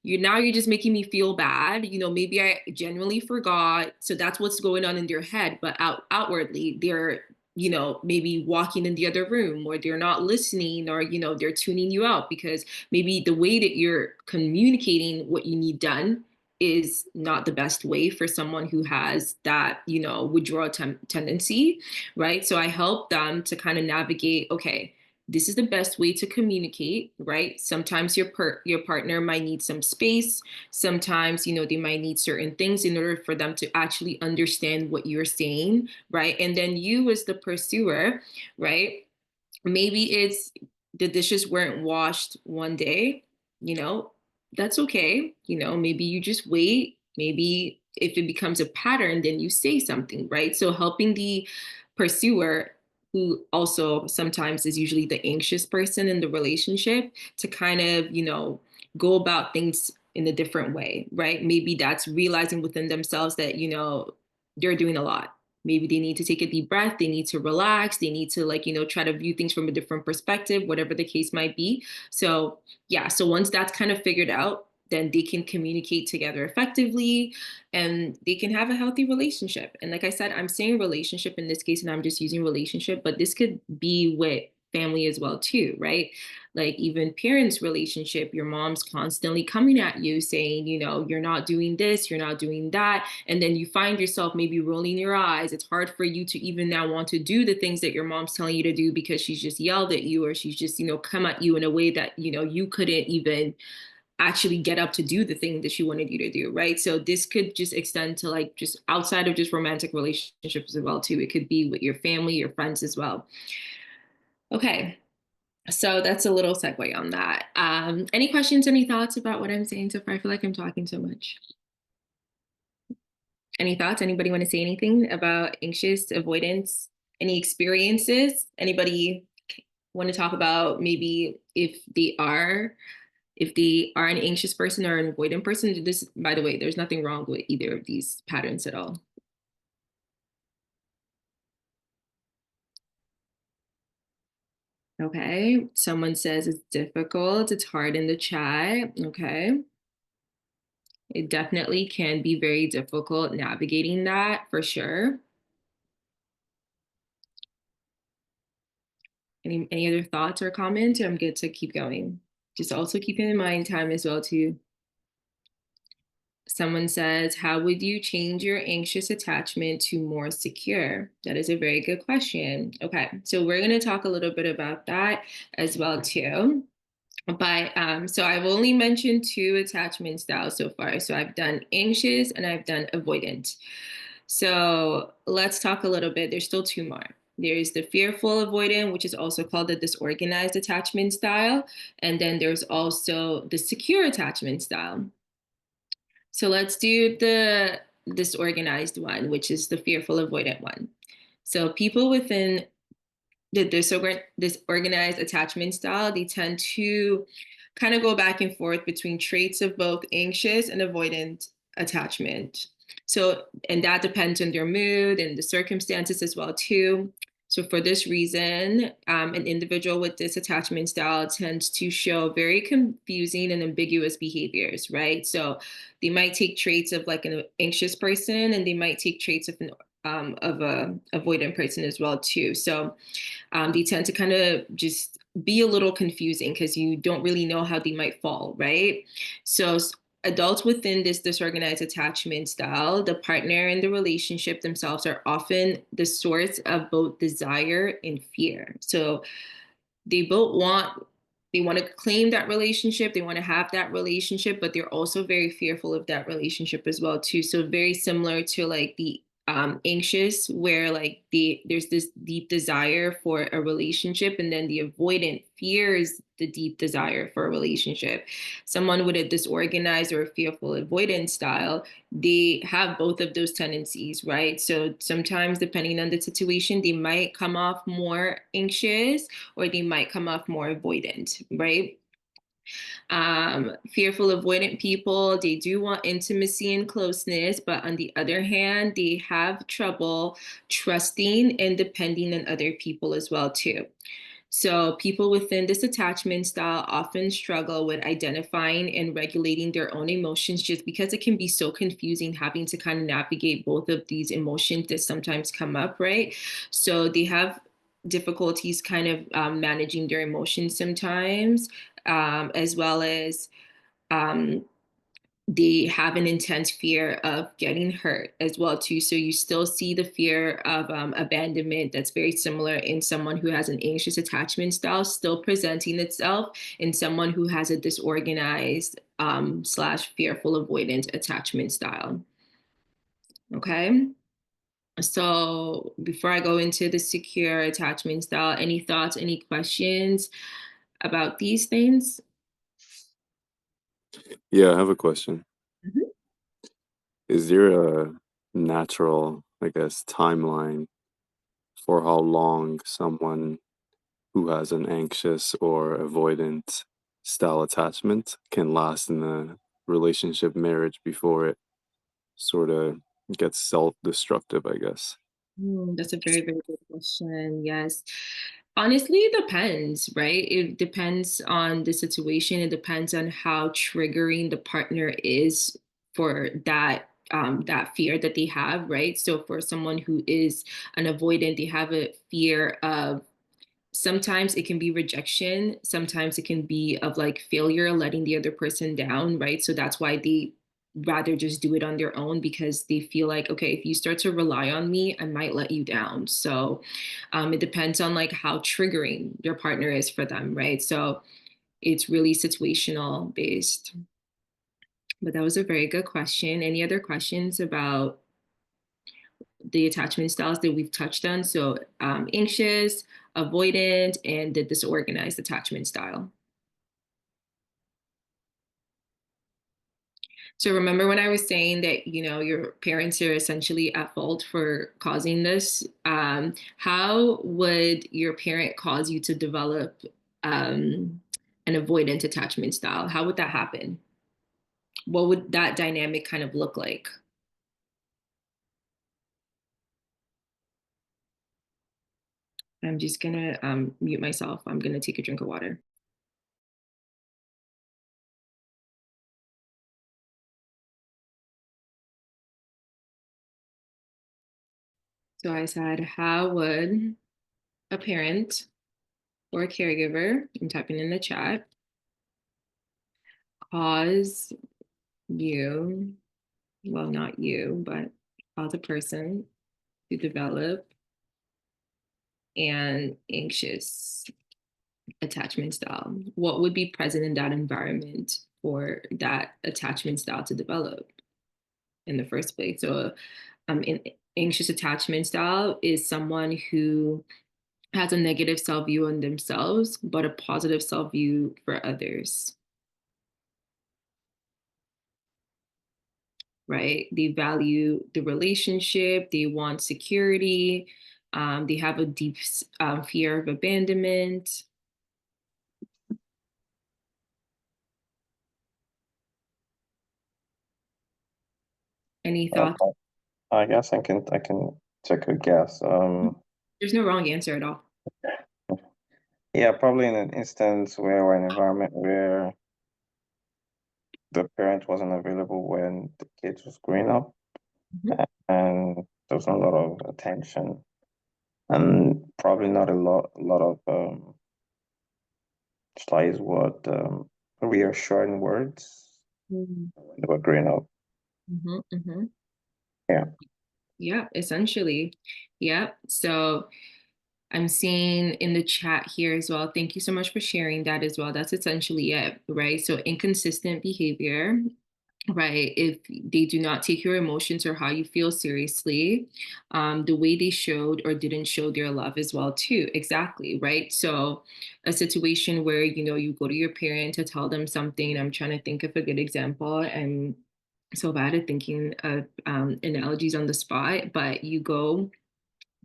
you're just making me feel bad. You know, maybe I genuinely forgot. So that's what's going on in their head. But outwardly, they're, you know, maybe walking in the other room, or they're not listening, or, you know, they're tuning you out because maybe the way that you're communicating what you need done is not the best way for someone who has that, you know, withdrawal tendency, right? So I help them to kind of navigate, okay, this is the best way to communicate, right? Sometimes your partner might need some space. Sometimes, you know, they might need certain things in order for them to actually understand what you're saying, right? And then you, as the pursuer, right? Maybe it's the dishes weren't washed one day, you know, that's okay. You know, maybe you just wait. Maybe if it becomes a pattern, then you say something, right? So helping the pursuer, who also sometimes is usually the anxious person in the relationship, to kind of, you know, go about things in a different way, right? Maybe that's realizing within themselves that, you know, they're doing a lot. Maybe they need to take a deep breath. They need to relax. They need to, like, you know, try to view things from a different perspective, whatever the case might be. So yeah, so once that's kind of figured out, then they can communicate together effectively and they can have a healthy relationship. And like I said, I'm saying relationship in this case, and I'm just using relationship, but this could be with family as well too, right? Like even parents' relationship, your mom's constantly coming at you saying, you know, you're not doing this, you're not doing that. And then you find yourself maybe rolling your eyes. It's hard for you to even now want to do the things that your mom's telling you to do because she's just yelled at you, or she's just, you know, come at you in a way that, you know, you couldn't even actually get up to do the thing that she wanted you to do, right? So this could just extend to like just outside of just romantic relationships as well too. It could be with your family, your friends as well. Okay, so that's a little segue on that. Any questions, any thoughts about what I'm saying so far? I feel like I'm talking so much. Any thoughts? Anybody want to say anything about anxious avoidance? Any experiences? Anybody want to talk about maybe if they are an anxious person or an avoidant person? This, by the way, there's nothing wrong with either of these patterns at all. Okay, someone says it's difficult, it's hard in the chat. Okay. It definitely can be very difficult navigating that for sure. Any other thoughts or comments? I'm good to keep going. Just also keeping in mind time as well too. Someone says, how would you change your anxious attachment to more secure? That is a very good question. Okay, so we're going to talk a little bit about that as well too. But so I've only mentioned 2 attachment styles so far. So I've done anxious and I've done avoidant. So let's talk a little bit. There's still 2 more. There's the fearful avoidant, which is also called the disorganized attachment style. And then there's also the secure attachment style. So let's do the disorganized one, which is the fearful avoidant one. So people within the disorganized attachment style, they tend to kind of go back and forth between traits of both anxious and avoidant attachment. So, and that depends on their mood and the circumstances as well too. So for this reason, an individual with this attachment style tends to show very confusing and ambiguous behaviors, right? So they might take traits of like an anxious person, and they might take traits of a avoidant person as well too. So they tend to kind of just be a little confusing because you don't really know how they might fall, right? So adults within this disorganized attachment style, the partner in the relationship themselves are often the source of both desire and fear. So they both want to claim that relationship, they want to have that relationship, but they're also very fearful of that relationship as well too. So very similar to like the anxious, where like there's this deep desire for a relationship, and then the avoidant fears the deep desire for a relationship. Someone with a disorganized or a fearful avoidant style, they have both of those tendencies, right? So sometimes, depending on the situation, they might come off more anxious or they might come off more avoidant, right? Fearful, avoidant people, they do want intimacy and closeness, but on the other hand, they have trouble trusting and depending on other people as well too. So people within this attachment style often struggle with identifying and regulating their own emotions just because it can be so confusing having to kind of navigate both of these emotions that sometimes come up, right? So they have difficulties kind of managing their emotions sometimes, as well as um, they have an intense fear of getting hurt as well too. So you still see the fear of abandonment that's very similar in someone who has an anxious attachment style still presenting itself in someone who has a disorganized slash fearful avoidant attachment style. Okay. So before I go into the secure attachment style, any thoughts, any questions about these things? Yeah, I have a question. Mhm. Is there a natural, I guess, timeline for how long someone who has an anxious or avoidant style attachment can last in a relationship marriage before it sort of gets self-destructive, I guess? That's a very, very good question. Yes. Honestly, it depends, right? It depends on the situation. It depends on how triggering the partner is for that fear that they have, right? So for someone who is an avoidant, they have a fear of sometimes it can be rejection, sometimes it can be of like failure, letting the other person down, right? So that's why they rather just do it on their own because they feel like, okay, if you start to rely on me, I might let you down. So it depends on like how triggering your partner is for them, right? So it's really situational based. But that was a very good question. Any other questions about the attachment styles that we've touched on? So anxious, avoidant, and the disorganized attachment style. So remember when I was saying that, you know, your parents are essentially at fault for causing this? How would your parent cause you to develop an avoidant attachment style? How would that happen? What would that dynamic kind of look like? I'm just gonna mute myself. I'm gonna take a drink of water. So I said, how would a parent or a caregiver, I'm typing in the chat, cause you, well, not you, but cause a person to develop an anxious attachment style? What would be present in that environment for that attachment style to develop in the first place? So an anxious attachment style is someone who has a negative self-view on themselves, but a positive self-view for others, right? They value the relationship, they want security, they have a deep fear of abandonment. Any thoughts? I guess I can take a guess. There's no wrong answer at all. Yeah, probably in an instance where we're in an environment where the parent wasn't available when the kid was growing up, and there was not a lot of attention, and probably not a lot of slice what reassuring words when they were growing up. Yeah. Yeah, essentially. Yeah. So I'm seeing in the chat here as well. Thank you so much for sharing that as well. That's essentially it, right? So inconsistent behavior, right? If they do not take your emotions or how you feel seriously, the way they showed or didn't show their love as well too. Exactly, right? So a situation where, you know, you go to your parent to tell them something. I'm trying to think of a good example, and so bad at thinking of analogies on the spot, but you go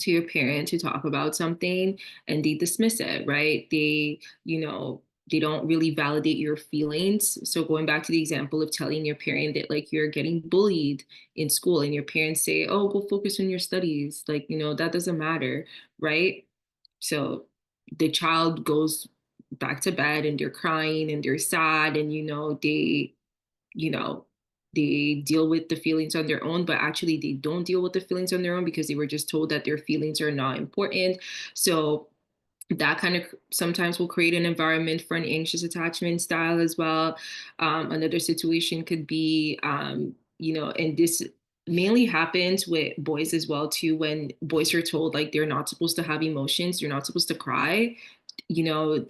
to your parent to talk about something and they dismiss it, right? They, you know, they don't really validate your feelings. So going back to the example of telling your parent that like you're getting bullied in school and your parents say, oh, go focus on your studies. Like, you know, that doesn't matter, right? So the child goes back to bed and they're crying and they're sad and, you know, they deal with the feelings on their own, but actually they don't deal with the feelings on their own because they were just told that their feelings are not important. So that kind of sometimes will create an environment for an anxious attachment style as well. Another situation could be, and this mainly happens with boys as well too, when boys are told like they're not supposed to have emotions, they're not supposed to cry. You know,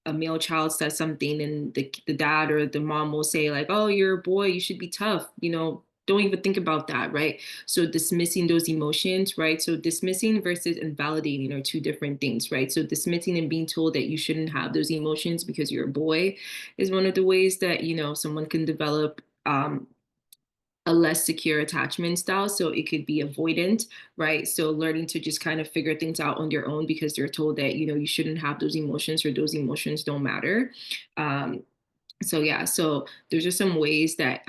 a male child says something and the dad or the mom will say like, oh, you're a boy, you should be tough, don't even think about that, right? So dismissing those emotions, right? So dismissing versus invalidating are two different things, right? So dismissing and being told that you shouldn't have those emotions because you're a boy is one of the ways that, someone can develop a less secure attachment style. So it could be avoidant, right? So learning to just kind of figure things out on their own because they're told that, you shouldn't have those emotions or those emotions don't matter. So there's just some ways that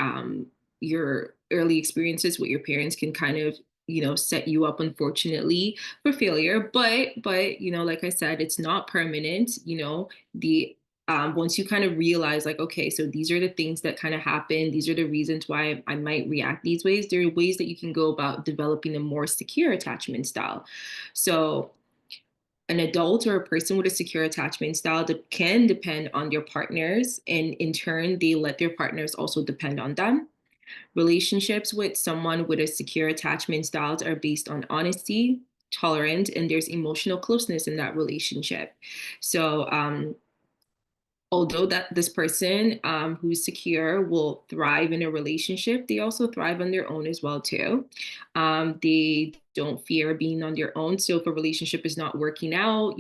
your early experiences with your parents can kind of set you up, unfortunately, for failure. But like I said, it's not permanent. The once you kind of realize like, okay, so these are the things that kind of happen, these are the reasons why I might react these ways, there are ways that you can go about developing a more secure attachment style. So an adult or a person with a secure attachment style that can depend on their partners, and in turn they let their partners also depend on them. Relationships with someone with a secure attachment styles are based on honesty, tolerance, and there's emotional closeness in that relationship. So although that this person who's secure will thrive in a relationship, they also thrive on their own as well too. They don't fear being on their own. So if a relationship is not working out,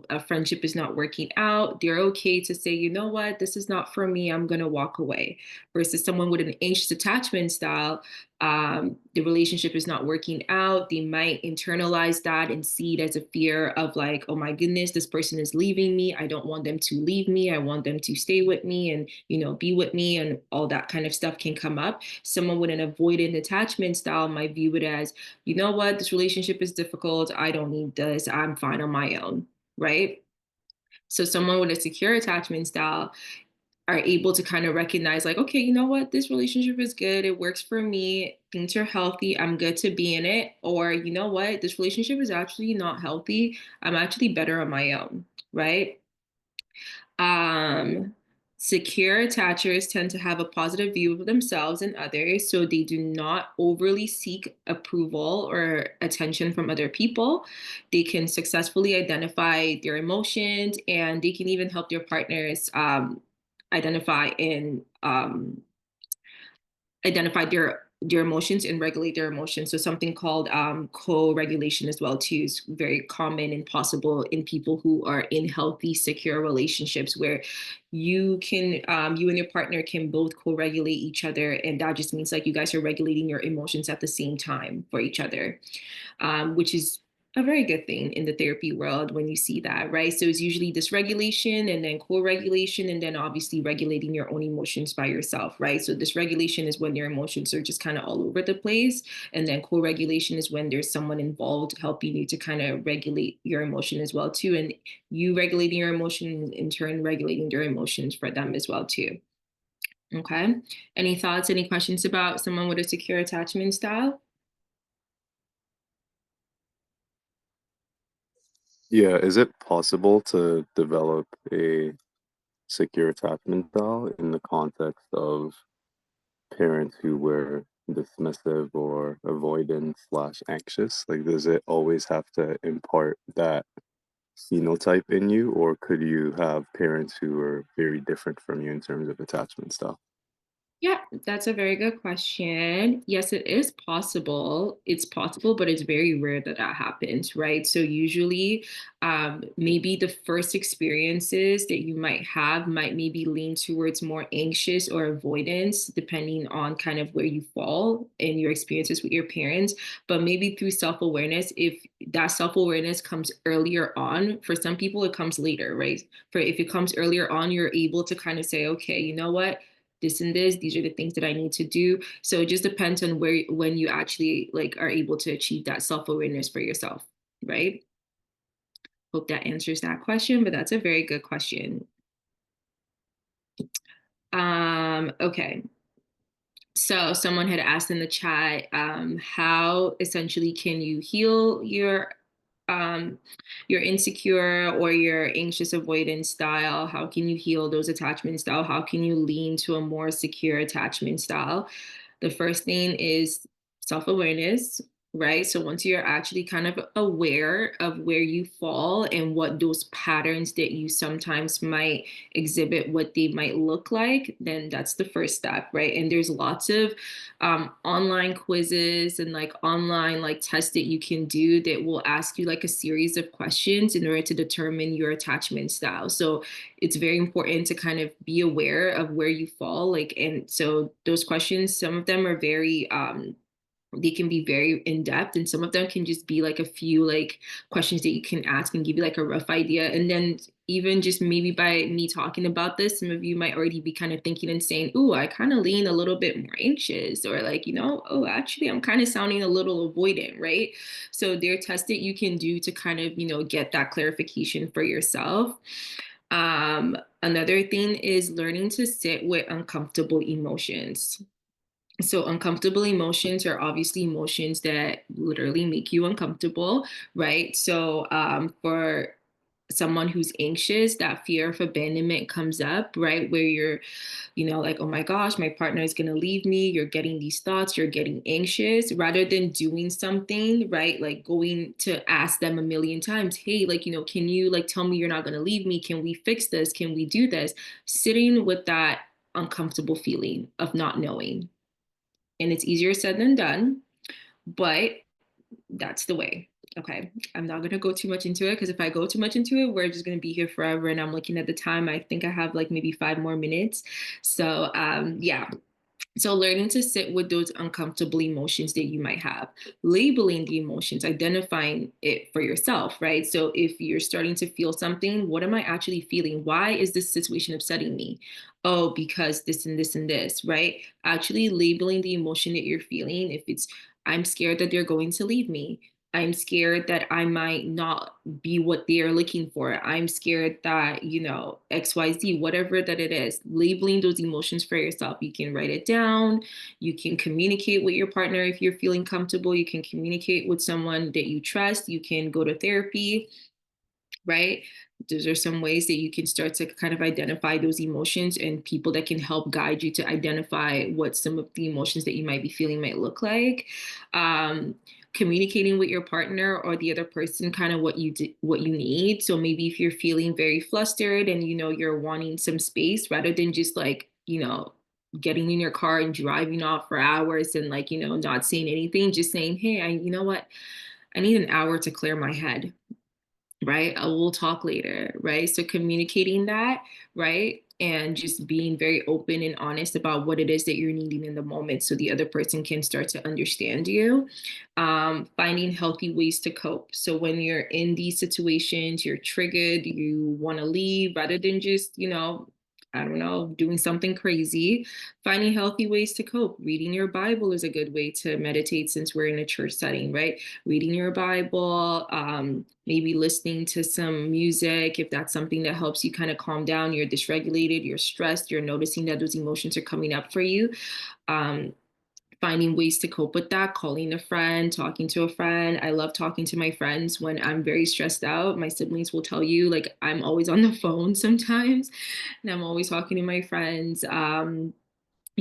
a friendship is not working out, they're okay to say, you know what, this is not for me, I'm going to walk away. Versus someone with an anxious attachment style, the relationship is not working out, they might internalize that and see it as a fear of like, oh my goodness, this person is leaving me, I don't want them to leave me, I want them to stay with me and be with me, and all that kind of stuff can come up. Someone with an avoidant attachment style might view it as, you know what, this relationship is difficult, I don't need this, I'm fine on my own, right? So someone with a secure attachment style are able to kind of recognize like, okay, you know what, this relationship is good, it works for me, things are healthy, I'm good to be in it. Or, you know what, this relationship is actually not healthy, I'm actually better on my own, right? Um, Secure attachers tend to have a positive view of themselves and others, so they do not overly seek approval or attention from other people. They can successfully identify their emotions, and they can even help their partners identify and identify their emotions and regulate their emotions. So something called co-regulation as well too is very common and possible in people who are in healthy, secure relationships where you and your partner can both co-regulate each other, and that just means like you guys are regulating your emotions at the same time for each other, which is a very good thing in the therapy world when you see that, right? So it's usually dysregulation and then co-regulation, and then obviously regulating your own emotions by yourself, right? So dysregulation is when your emotions are just kind of all over the place. And then co-regulation is when there's someone involved helping you to kind of regulate your emotion as well too. And you regulating your emotion, in turn regulating their emotions for them as well too. Okay. Any thoughts, any questions about someone with a secure attachment style? Yeah, is it possible to develop a secure attachment style in the context of parents who were dismissive or avoidant slash anxious? Like, does it always have to impart that phenotype in you, or could you have parents who are very different from you in terms of attachment style? Yeah, that's a very good question. Yes, it is possible. It's possible, but it's very rare that that happens, right? So usually, maybe the first experiences that you might have might maybe lean towards more anxious or avoidance, depending on kind of where you fall in your experiences with your parents. But maybe through self-awareness, if that self-awareness comes earlier on, for some people it comes later, right? For if it comes earlier on, you're able to kind of say, okay, you know what? This and this, these are the things that I need to do. So it just depends on where, when you actually like are able to achieve that self-awareness for yourself, right? Hope that answers that question, but that's a very good question. Okay. So someone had asked in the chat, how essentially can you heal your insecure or your anxious avoidance style? How can you heal those attachment style? How can you lean to a more secure attachment style? The first thing is self-awareness, right? So once you're actually kind of aware of where you fall and what those patterns that you sometimes might exhibit, what they might look like, then that's the first step, right? And there's lots of online quizzes and like online like tests that you can do that will ask you like a series of questions in order to determine your attachment style. So it's very important to kind of be aware of where you fall, like, and so those questions, some of them are very they can be very in depth, and some of them can just be like a few like questions that you can ask and give you like a rough idea. And then even just maybe by me talking about this, some of you might already be kind of thinking and saying, "Ooh, I kind of lean a little bit more anxious," or like, you know, "Oh, actually, I'm kind of sounding a little avoidant," right? So there are tests that you can do to kind of, you know, get that clarification for yourself. Another thing is learning to sit with uncomfortable emotions. So uncomfortable emotions are obviously emotions that literally make you uncomfortable, right? So for someone who's anxious, that fear of abandonment comes up, right? Where you're, you know, like, oh my gosh, my partner is going to leave me. You're getting these thoughts, you're getting anxious rather than doing something, right? Like going to ask them a million times, hey, like, you know, can you like tell me you're not going to leave me? Can we fix this? Can we do this? Sitting with that uncomfortable feeling of not knowing. And it's easier said than done, but that's the way. Okay, I'm not gonna go too much into it because if I go too much into it, we're just gonna be here forever. And I'm looking at the time. I think I have like maybe 5 more minutes. So yeah, so learning to sit with those uncomfortable emotions that you might have, labeling the emotions, identifying it for yourself, right? So if you're starting to feel something, what am I actually feeling? Why is this situation upsetting me? Oh, because this and this and this, right? Actually labeling the emotion that you're feeling. If it's, I'm scared that they're going to leave me. I'm scared that I might not be what they are looking for. I'm scared that, you know, XYZ, whatever that it is, labeling those emotions for yourself. You can write it down. You can communicate with your partner if you're feeling comfortable. You can communicate with someone that you trust. You can go to therapy, right? Those are some ways that you can start to kind of identify those emotions and people that can help guide you to identify what some of the emotions that you might be feeling might look like. Communicating with your partner or the other person kind of what what you need. So maybe if you're feeling very flustered and you know you're wanting some space rather than just like, you know, getting in your car and driving off for hours and like, you know, not saying anything, just saying, hey, you know what, I need an hour to clear my head, right? We'll talk later, right? So communicating that, right? And just being very open and honest about what it is that you're needing in the moment so the other person can start to understand you. Finding healthy ways to cope. So when you're in these situations, you're triggered, you want to leave rather than just, you know, I don't know, doing something crazy, finding healthy ways to cope. Reading your Bible is a good way to meditate since we're in a church setting, right? Reading your Bible, maybe listening to some music, if that's something that helps you kind of calm down, you're dysregulated, you're stressed, you're noticing that those emotions are coming up for you. Finding ways to cope with that, calling a friend, talking to a friend. I love talking to my friends when I'm very stressed out. My siblings will tell you, like, I'm always on the phone sometimes, and I'm always talking to my friends.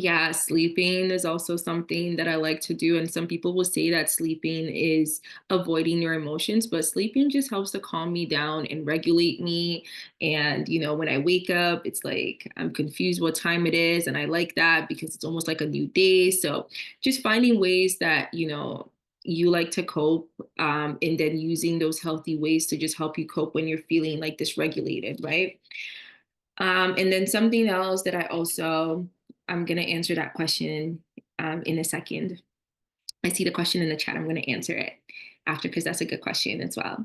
Yeah, sleeping is also something that I like to do. And some people will say that sleeping is avoiding your emotions, but sleeping just helps to calm me down and regulate me. And, when I wake up, it's like I'm confused what time it is. And I like that because it's almost like a new day. So just finding ways that, you like to cope, and then using those healthy ways to just help you cope when you're feeling like dysregulated, right? And then something else that I'm going to answer that question in a second. I see the question in the chat. I'm going to answer it after because that's a good question as well.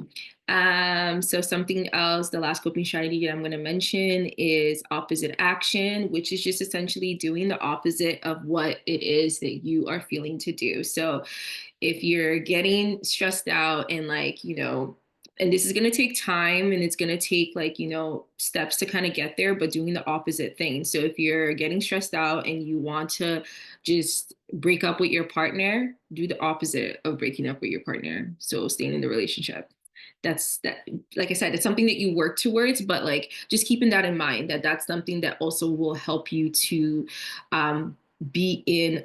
So something else, the last coping strategy that I'm going to mention is opposite action, which is just essentially doing the opposite of what it is that you are feeling to do. So if you're getting stressed out and and this is going to take time and it's going to take steps to kind of get there, but doing the opposite thing. So if you're getting stressed out and you want to just break up with your partner, do the opposite of breaking up with your partner. So staying in the relationship. That's that. Like I said, it's something that you work towards, but just keeping that in mind, that that's something that also will help you to be in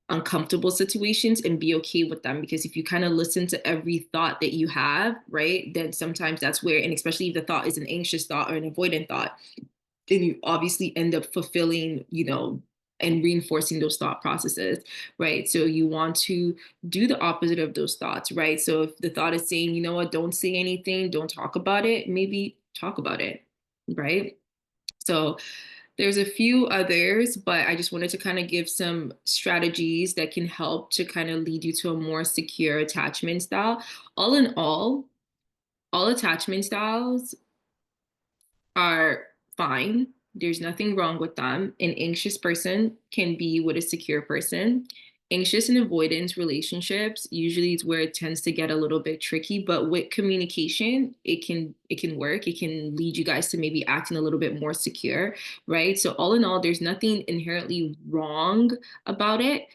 uncomfortable situations and be okay with them. Because if you kind of listen to every thought that you have, right, then sometimes that's where, and especially if the thought is an anxious thought or an avoidant thought, then you obviously end up fulfilling, and reinforcing those thought processes, right? So you want to do the opposite of those thoughts, right? So if the thought is saying, you know what, don't say anything, don't talk about it, maybe talk about it, right? So there's a few others, but I just wanted to kind of give some strategies that can help to kind of lead you to a more secure attachment style. All in all attachment styles are fine. There's nothing wrong with them. An anxious person can be with a secure person. Anxious and avoidance relationships usually is where it tends to get a little bit tricky, but with communication, it can work. It can lead you guys to maybe acting a little bit more secure, right? So all in all, there's nothing inherently wrong about it.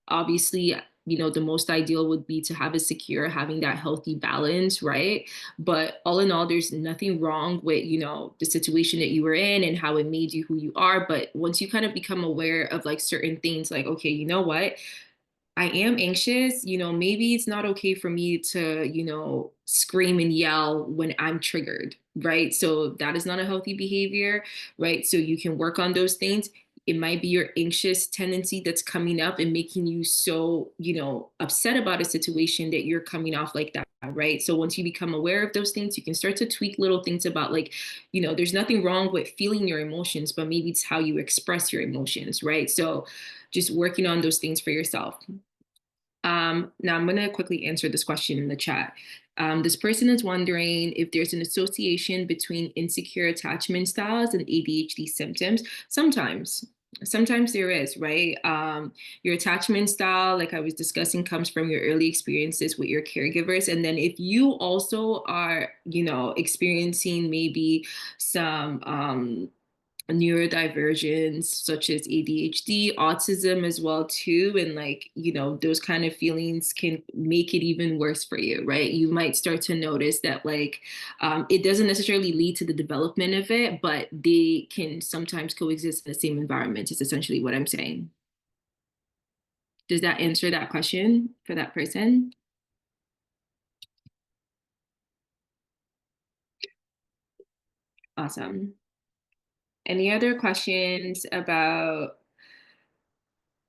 Obviously, the most ideal would be to have a secure, having that healthy balance, right? But all in all, there's nothing wrong with, the situation that you were in and how it made you who you are. But once you kind of become aware of certain things, okay, you know what? I am anxious, maybe it's not okay for me to, scream and yell when I'm triggered, right? So that is not a healthy behavior, right? So you can work on those things. It might be your anxious tendency that's coming up and making you so, upset about a situation that you're coming off like that, right? So once you become aware of those things, you can start to tweak little things about there's nothing wrong with feeling your emotions, but maybe it's how you express your emotions, right? So just working on those things for yourself. Now I'm going to quickly answer this question in the chat. This person is wondering if there's an association between insecure attachment styles and ADHD symptoms. Sometimes there is, right? Your attachment style, like I was discussing, comes from your early experiences with your caregivers. And then if you also are, experiencing maybe some neurodivergence such as ADHD, autism as well too, and those kind of feelings can make it even worse for you, right? You might start to notice that it doesn't necessarily lead to the development of it, but they can sometimes coexist in the same environment is essentially what I'm saying. Does that answer that question for that person? Awesome. Any other questions about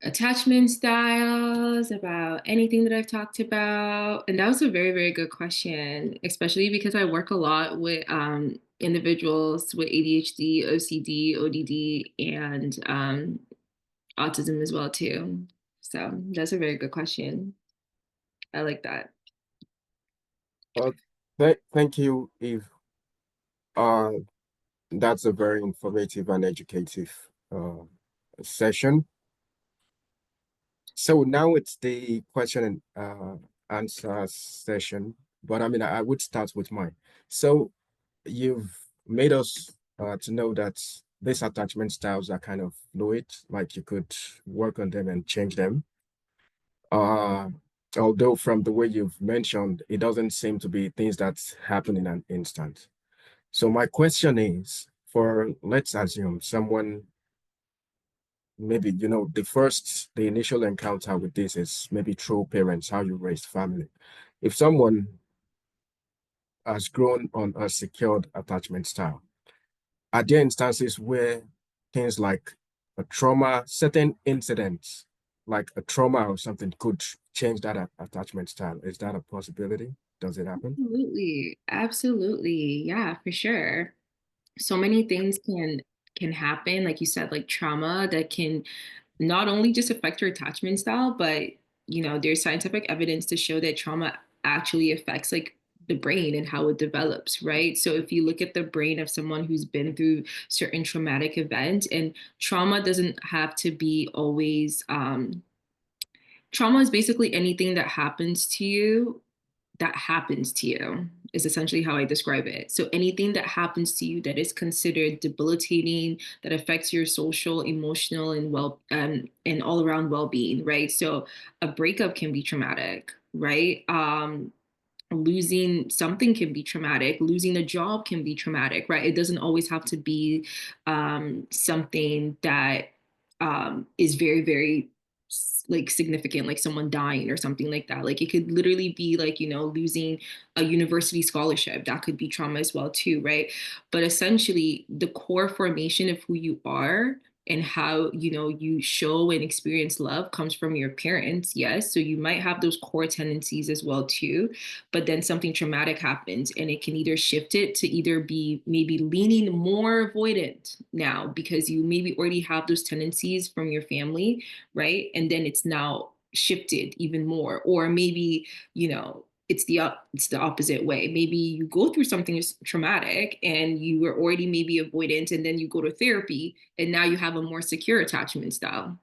attachment styles, about anything that I've talked about? And that was a very, very good question, especially because I work a lot with individuals with ADHD, OCD, ODD, and autism as well too. So that's a very good question. I like that. Thank you, Eve. That's a very informative and educative session. So now it's the question and answer session, but I would start with mine. So you've made us to know that these attachment styles are kind of fluid, like you could work on them and change them. Although from the way you've mentioned, it doesn't seem to be things that happen in an instant. So my question is, let's assume someone maybe, the initial encounter with this is maybe through parents, how you raised family. If someone has grown on a secured attachment style, are there instances where things like a trauma, certain incidents, like a trauma or something, could change that attachment style? Is that a possibility? Does it happen? Absolutely. Absolutely. Yeah, for sure. So many things can happen, like you said, like trauma that can not only just affect your attachment style, but there's scientific evidence to show that trauma actually affects like the brain and how it develops, right? So if you look at the brain of someone who's been through certain traumatic event, and trauma doesn't have to be always trauma is basically anything that happens to you is essentially how I describe it. So anything that happens to you that is considered debilitating, that affects your social, emotional, and all around well-being, right? So a breakup can be traumatic, right? Losing something can be traumatic. Losing a job can be traumatic, right? It doesn't always have to be something that is very, very like significant, like someone dying or something like that. Like it could literally be like, losing a university scholarship. That could be trauma as well too, right? But essentially the core formation of who you are and how you show and experience love comes from your parents. Yes, so you might have those core tendencies as well too, but then something traumatic happens and it can either shift it to either be maybe leaning more avoidant now because you maybe already have those tendencies from your family, right? And then it's now shifted even more, or maybe it's the opposite way. Maybe you go through something traumatic and you were already maybe avoidant, and then you go to therapy and now you have a more secure attachment style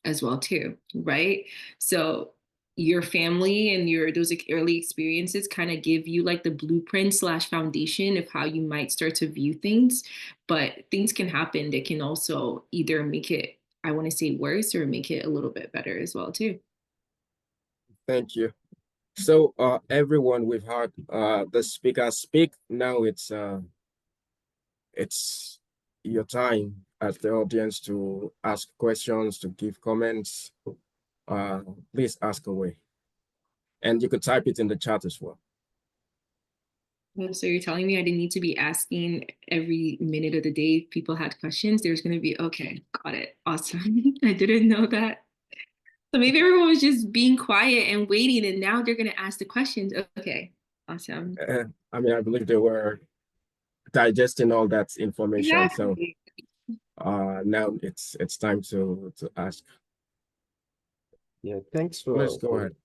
as well too, right? So your family and those early experiences kind of give you like the blueprint / foundation of how you might start to view things. But things can happen that can also either make it, I want to say, worse or make it a little bit better as well too. Thank you. So everyone, we've heard the speaker speak. Now it's your time as the audience to ask questions, to give comments. Please ask away. And you could type it in the chat as well. So you're telling me I didn't need to be asking every minute of the day if people had questions? There's going to be, okay, got it. Awesome. I didn't know that. So maybe everyone was just being quiet and waiting, and now they're going to ask the questions. Okay, awesome. I believe they were digesting all that information. Exactly. So now it's time to ask. Yeah, thanks Let's go ahead.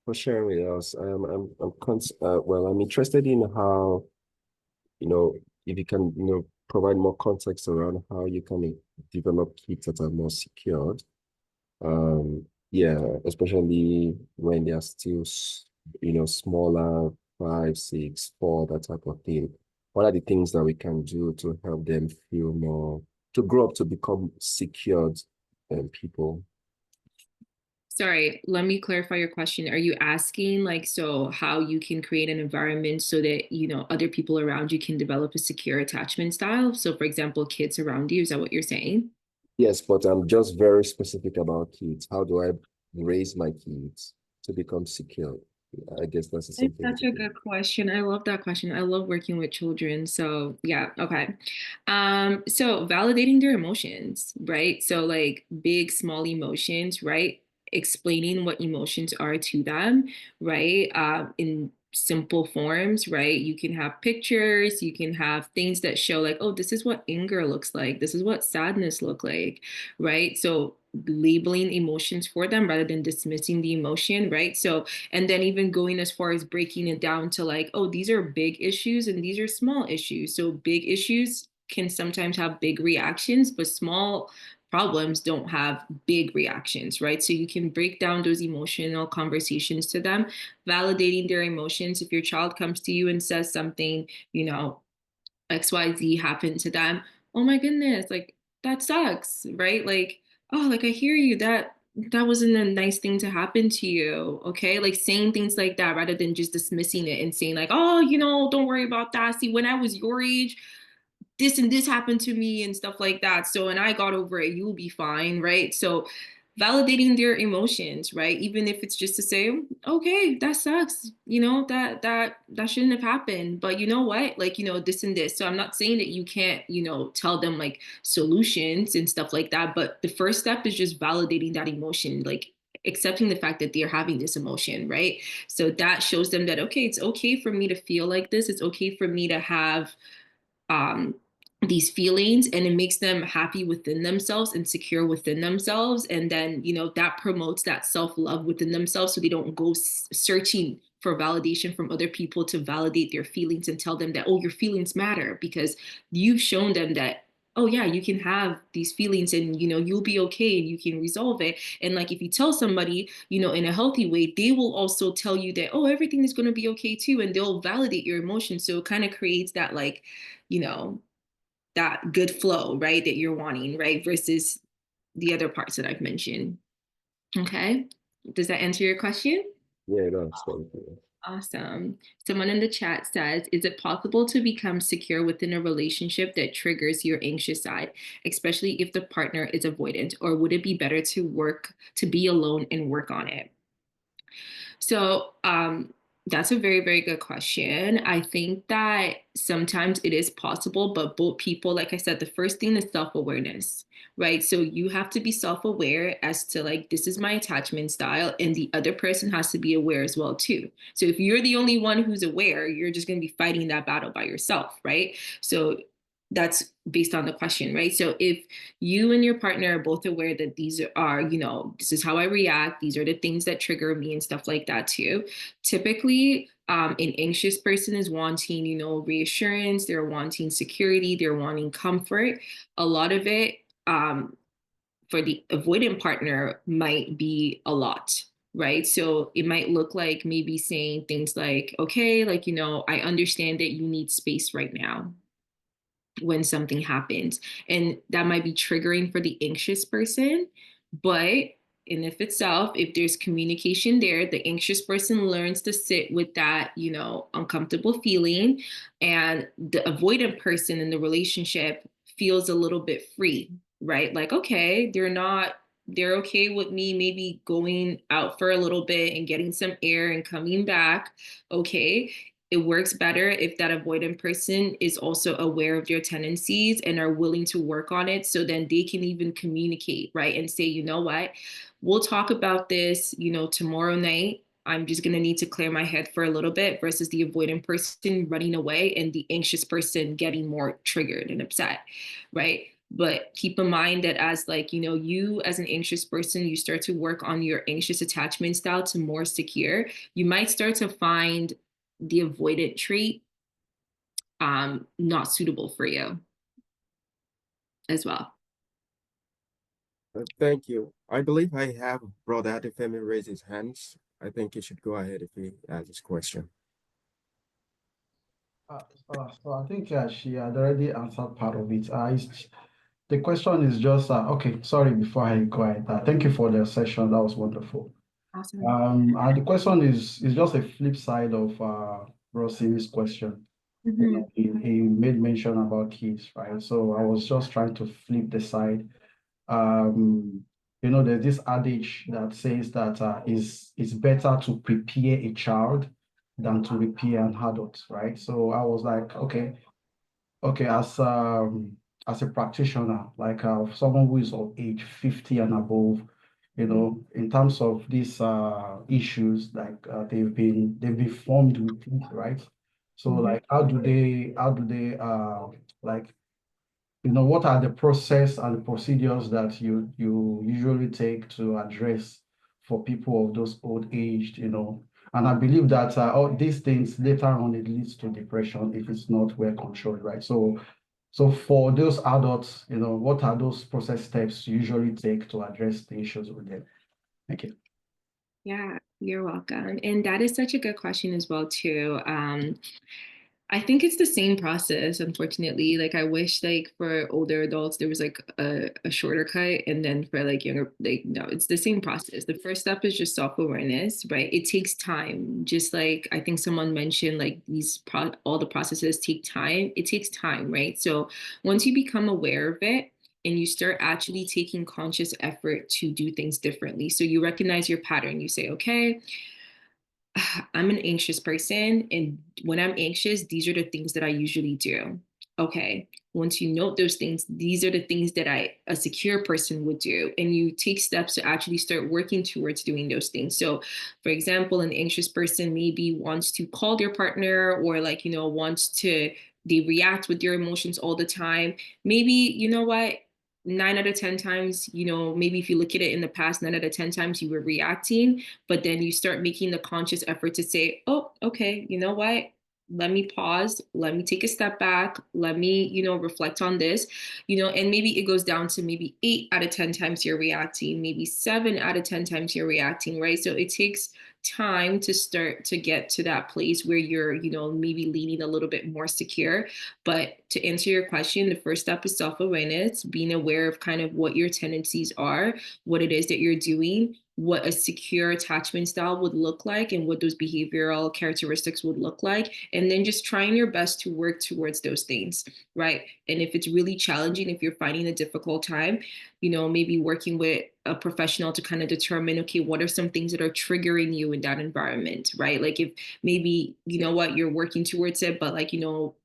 for sharing with us. I'm interested in how, if you can, provide more context around how you can develop kids that are more secured. Yeah, especially when they are still, smaller, 5, 6, 4, that type of thing. What are the things that we can do to help them feel more, to grow up to become secured people? Sorry, let me clarify your question. Are you asking so how you can create an environment so that, other people around you can develop a secure attachment style? So for example, kids around you, is that what you're saying? Yes, but I'm just very specific about kids. How do I raise my kids to become secure? I guess that's the same thing. That's such a good question. I love that question. I love working with children. So yeah, okay. So validating their emotions, right? So like big, small emotions, right? Explaining what emotions are to them, right? In simple forms, right? You can have pictures, you can have things that show like, oh, this is what anger looks like. This is what sadness look like, right? So labeling emotions for them rather than dismissing the emotion, right? So and then even going as far as breaking it down to like, oh, these are big issues and these are small issues. So big issues can sometimes have big reactions, but small problems don't have big reactions, right? So you can break down those emotional conversations to them, validating their emotions. If your child comes to you and says something, XYZ happened to them, oh my goodness, like that sucks, right? Like, oh, like I hear you, that wasn't a nice thing to happen to you. Okay. Like saying things like that rather than just dismissing it and saying, like, oh, don't worry about that. See, when I was your age, this and this happened to me and stuff like that. So, and I got over it, you'll be fine, right? So validating their emotions, right? Even if it's just to say, okay, that sucks, that shouldn't have happened, but you know what, like, this and this. So I'm not saying that you can't, tell them like solutions and stuff like that, but the first step is just validating that emotion, like accepting the fact that they're having this emotion, right? So that shows them that, okay, it's okay for me to feel like this, it's okay for me to have um, these feelings, and it makes them happy within themselves and secure within themselves. And then, that promotes that self-love within themselves, so they don't go searching for validation from other people to validate their feelings and tell them that, oh, your feelings matter, because you've shown them that, oh yeah, you can have these feelings and, you'll be okay and you can resolve it. And like, if you tell somebody, in a healthy way, they will also tell you that, oh, everything is going to be okay too. And they'll validate your emotions. So it kind of creates that, like, that good flow, right, that you're wanting, right, versus the other parts that I've mentioned. Okay. Does that answer your question? Yeah, no, thank you. Awesome. Someone in the chat says, is it possible to become secure within a relationship that triggers your anxious side, especially if the partner is avoidant, or would it be better to be alone and work on it? So that's a very, very good question. I think that sometimes it is possible, but both people, like I said, the first thing is self-awareness, right? So you have to be self-aware as to, like, this is my attachment style, and the other person has to be aware as well too. So if you're the only one who's aware, you're just going to be fighting that battle by yourself, right? So that's based on the question, right? So if you and your partner are both aware that these are, this is how I react, these are the things that trigger me and stuff like that too. Typically, an anxious person is wanting, reassurance, they're wanting security, they're wanting comfort. A lot of it, for the avoidant partner, might be a lot, right? So it might look like maybe saying things like, okay, like, I understand that you need space right now when something happens. And that might be triggering for the anxious person. But in of itself, if there's communication there, the anxious person learns to sit with that, uncomfortable feeling. And the avoidant person in the relationship feels a little bit free, right? Like, okay, they're okay with me maybe going out for a little bit and getting some air and coming back. Okay. It works better if that avoidant person is also aware of their tendencies and are willing to work on it. So then they can even communicate, right? And say, you know what, we'll talk about this, tomorrow night. I'm just going to need to clear my head for a little bit, versus the avoidant person running away and the anxious person getting more triggered and upset, right? But keep in mind that as, like, you as an anxious person, you start to work on your anxious attachment style to more secure, you might start to find the avoidant trait not suitable for you as well. Thank you. I believe I have Brother Adefemi raise his hands. I think he should go ahead if he has his question. So I think she had already answered part of it. The question is just, okay, sorry, before I go ahead, thank you for the session. That was wonderful. Awesome. And the question is just a flip side of Rosini's question. Mm-hmm. He made mention about kids, right? So I was just trying to flip the side. There's this adage that says that it's better to prepare a child than to repair an adult, right? So I was like, okay, as a practitioner, like someone who is of age 50 and above, in terms of these issues, like they've been formed with it, right? So like how do they like, what are the process and the procedures that you usually take to address for people of those old aged, and I believe that all these things later on, it leads to depression if it's not well controlled, right? So for those adults, what are those process steps you usually take to address the issues with them? Thank you. Yeah, you're welcome. And that is such a good question as well, too. I think it's the same process, unfortunately. Like I wish like for older adults there was like a shorter cut, and then for like younger, like no, it's the same process. The first step is just self-awareness, right? It takes time. Just like I think someone mentioned, like all the processes take time. It takes time, right? So once you become aware of it and you start actually taking conscious effort to do things differently. So you recognize your pattern, you say, okay, I'm an anxious person. And when I'm anxious, these are the things that I usually do. Okay. Once you note those things, these are the things that a secure person would do. And you take steps to actually start working towards doing those things. So, for example, an anxious person maybe wants to call their partner or like, wants to, they react with their emotions all the time. Maybe, you know what? 9 out of 10 times, maybe if you look at it in the past, 9 out of 10 times you were reacting, but then you start making the conscious effort to say, oh, okay, you know what? Let me pause. Let me take a step back. Let me, reflect on this, and maybe it goes down to maybe 8 out of 10 times you're reacting, maybe 7 out of 10 times you're reacting, right? So it takes time to start to get to that place where you're, maybe leaning a little bit more secure. But to answer your question, the first step is self-awareness, being aware of kind of what your tendencies are, what it is that you're doing, what a secure attachment style would look like, and what those behavioral characteristics would look like. And then just trying your best to work towards those things, right? And if it's really challenging, if you're finding a difficult time, maybe working with a professional to kind of determine, okay, what are some things that are triggering you in that environment, right? Like if maybe, what, you're working towards it, but like,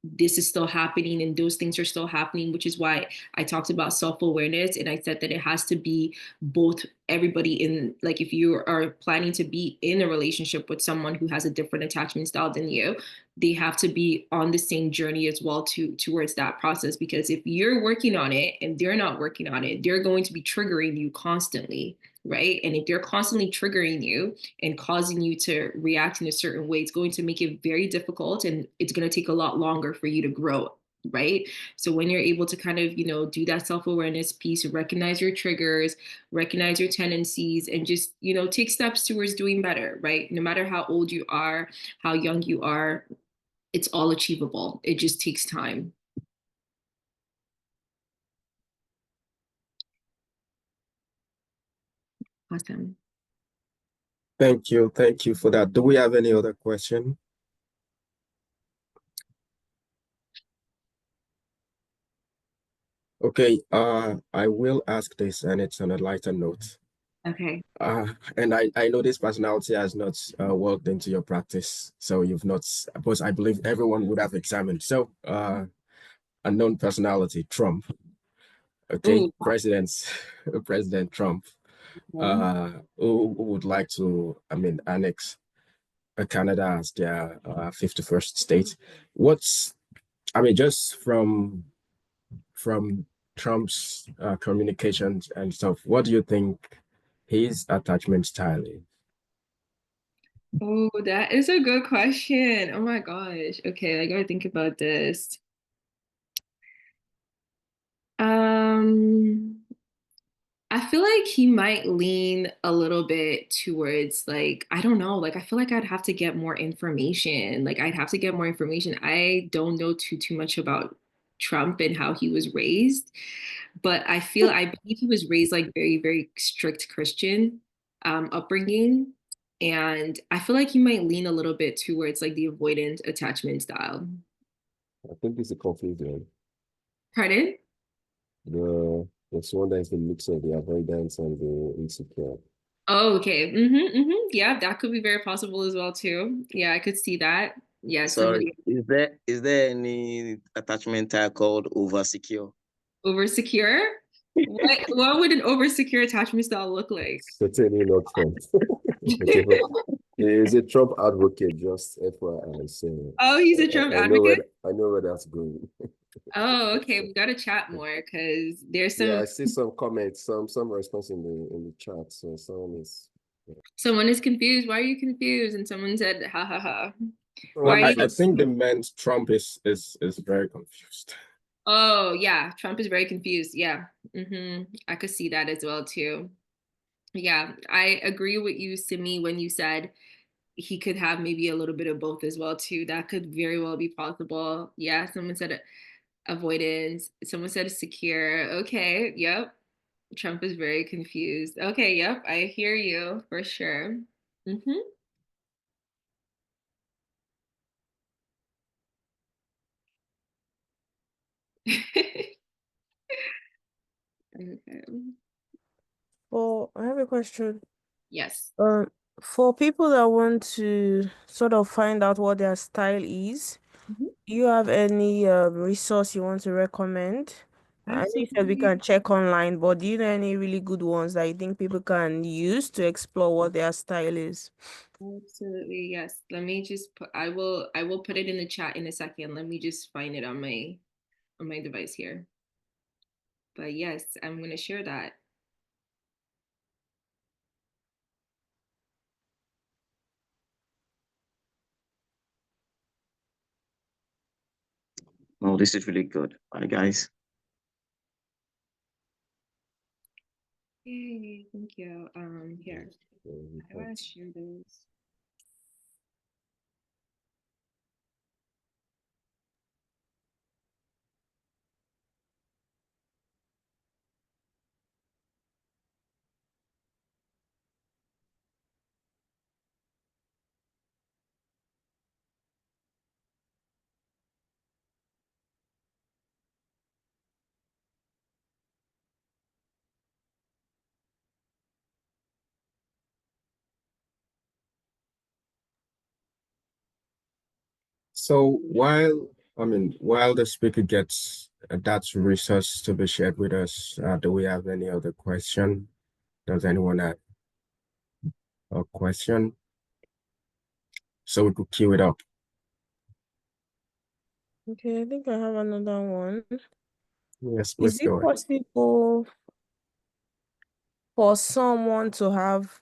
this is still happening and those things are still happening, which is why I talked about self-awareness. And I said that it has to be both everybody in, like, if you are planning to be in a relationship with someone who has a different attachment style than you, they have to be on the same journey as well towards that process. Because if you're working on it and they're not working on it, they're going to be triggering you constantly, right? And if they're constantly triggering you and causing you to react in a certain way, it's going to make it very difficult, and it's going to take a lot longer for you to grow, right? So when you're able to kind of, do that self-awareness piece, recognize your triggers, recognize your tendencies, and just, take steps towards doing better, right? No matter how old you are, how young you are, it's all achievable. It just takes time. Awesome. Thank you. Thank you for that. Do we have any other question? Okay, I will ask this, and it's on a lighter note. Okay. And I know this personality has not worked into your practice, so you've not, but I believe everyone would have examined. So, unknown personality, Trump. Okay, Ooh. President Trump, who would like to, annex Canada as their 51st state. Just from Trump's communications and stuff, what do you think his attachment style is? Oh, that is a good question. Oh my gosh. Okay, I gotta think about this. I feel like he might lean a little bit towards like, I don't know, like I feel like I'd have to get more information. Like I'd have to get more information. I don't know too much about Trump and how he was raised, but I believe he was raised like very, very strict Christian upbringing. And I feel like he might lean a little bit towards like the avoidant attachment style. I think it's a confusion. Pardon? It's one that is the mix of the avoidance and the insecure. Oh, okay. Yeah, that could be very possible as well too. Yeah, I could see that. Yeah, Sorry, somebody is there any attachment type called over secure? over secure. What would an over secure attachment style look like? Certainly not Trump. Is a Trump advocate, just FYI. So Oh, he's a Trump advocate? I know where that's going. Oh, okay. We gotta chat more because there's Yeah, some I see some comments, some response in the chat. So someone is confused. Why are you confused? And someone said, ha ha ha. Well, Why are you I think the meant Trump is very confused. Oh, yeah. Trump is very confused. Yeah. I could see that as well too. Yeah, I agree with you, Simi, when you said he could have maybe a little bit of both as well too. That could very well be possible. Yeah, someone said avoidance. Someone said secure. Okay, yep. Trump is very confused. Okay, yep, I hear you for sure. Mm-hmm. Okay. Well, I have a question. Yes. For people that want to sort of find out what their style is, Mhm. do you have any resource you want to recommend? I know you said we Absolutely. can check online, but do you know any really good ones that you think people can use to explore what their style is? Absolutely, yes. Let me just put I will put it in the chat in a second. Let me just find it on my device here. But yes, I'm gonna share that. Oh, this is really good. Bye, guys. Yay, thank you. Here. I want to share this. So while the speaker gets that resource to be shared with us, do we have any other question? Does anyone have a question? So we could queue it up. Okay, I think I have another one. Yes, Is please it go ahead. possible for someone to have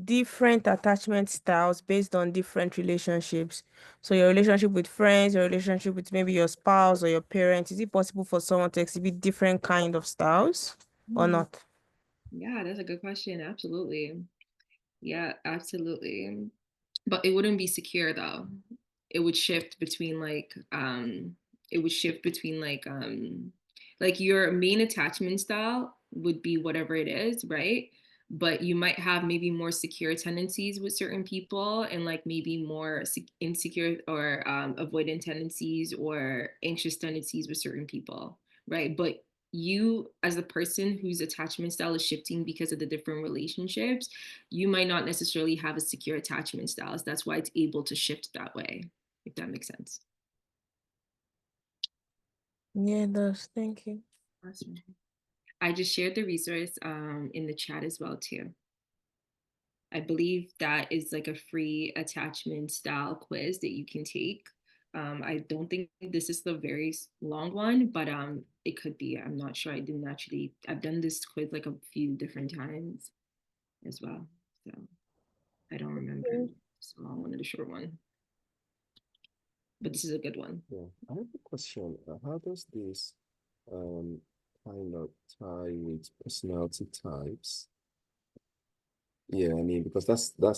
different attachment styles based on different relationships? So your relationship with friends, your relationship with maybe your spouse or your parents, is it possible for someone to exhibit different kind of styles or not? Yeah, that's a good question. Absolutely. Yeah, absolutely. But it wouldn't be secure though. It would shift between it would shift between like your main attachment style would be whatever it is, right? But you might have maybe more secure tendencies with certain people and like maybe more insecure or avoidant tendencies or anxious tendencies with certain people, right? But you as a person whose attachment style is shifting because of the different relationships, you might not necessarily have a secure attachment styles. That's why it's able to shift that way, if that makes sense. Yeah, it does. Thank you. Awesome. I just shared the resource in the chat as well too. I believe that is like a free attachment style quiz that you can take. I don't think this is the very long one, but it could be. I'm not sure. I've done this quiz like a few different times as well. So I don't remember. It's a long one or the short one. But this is a good one. Yeah, I have a question. How does this kind of tie with personality types? Yeah, I mean, because that's the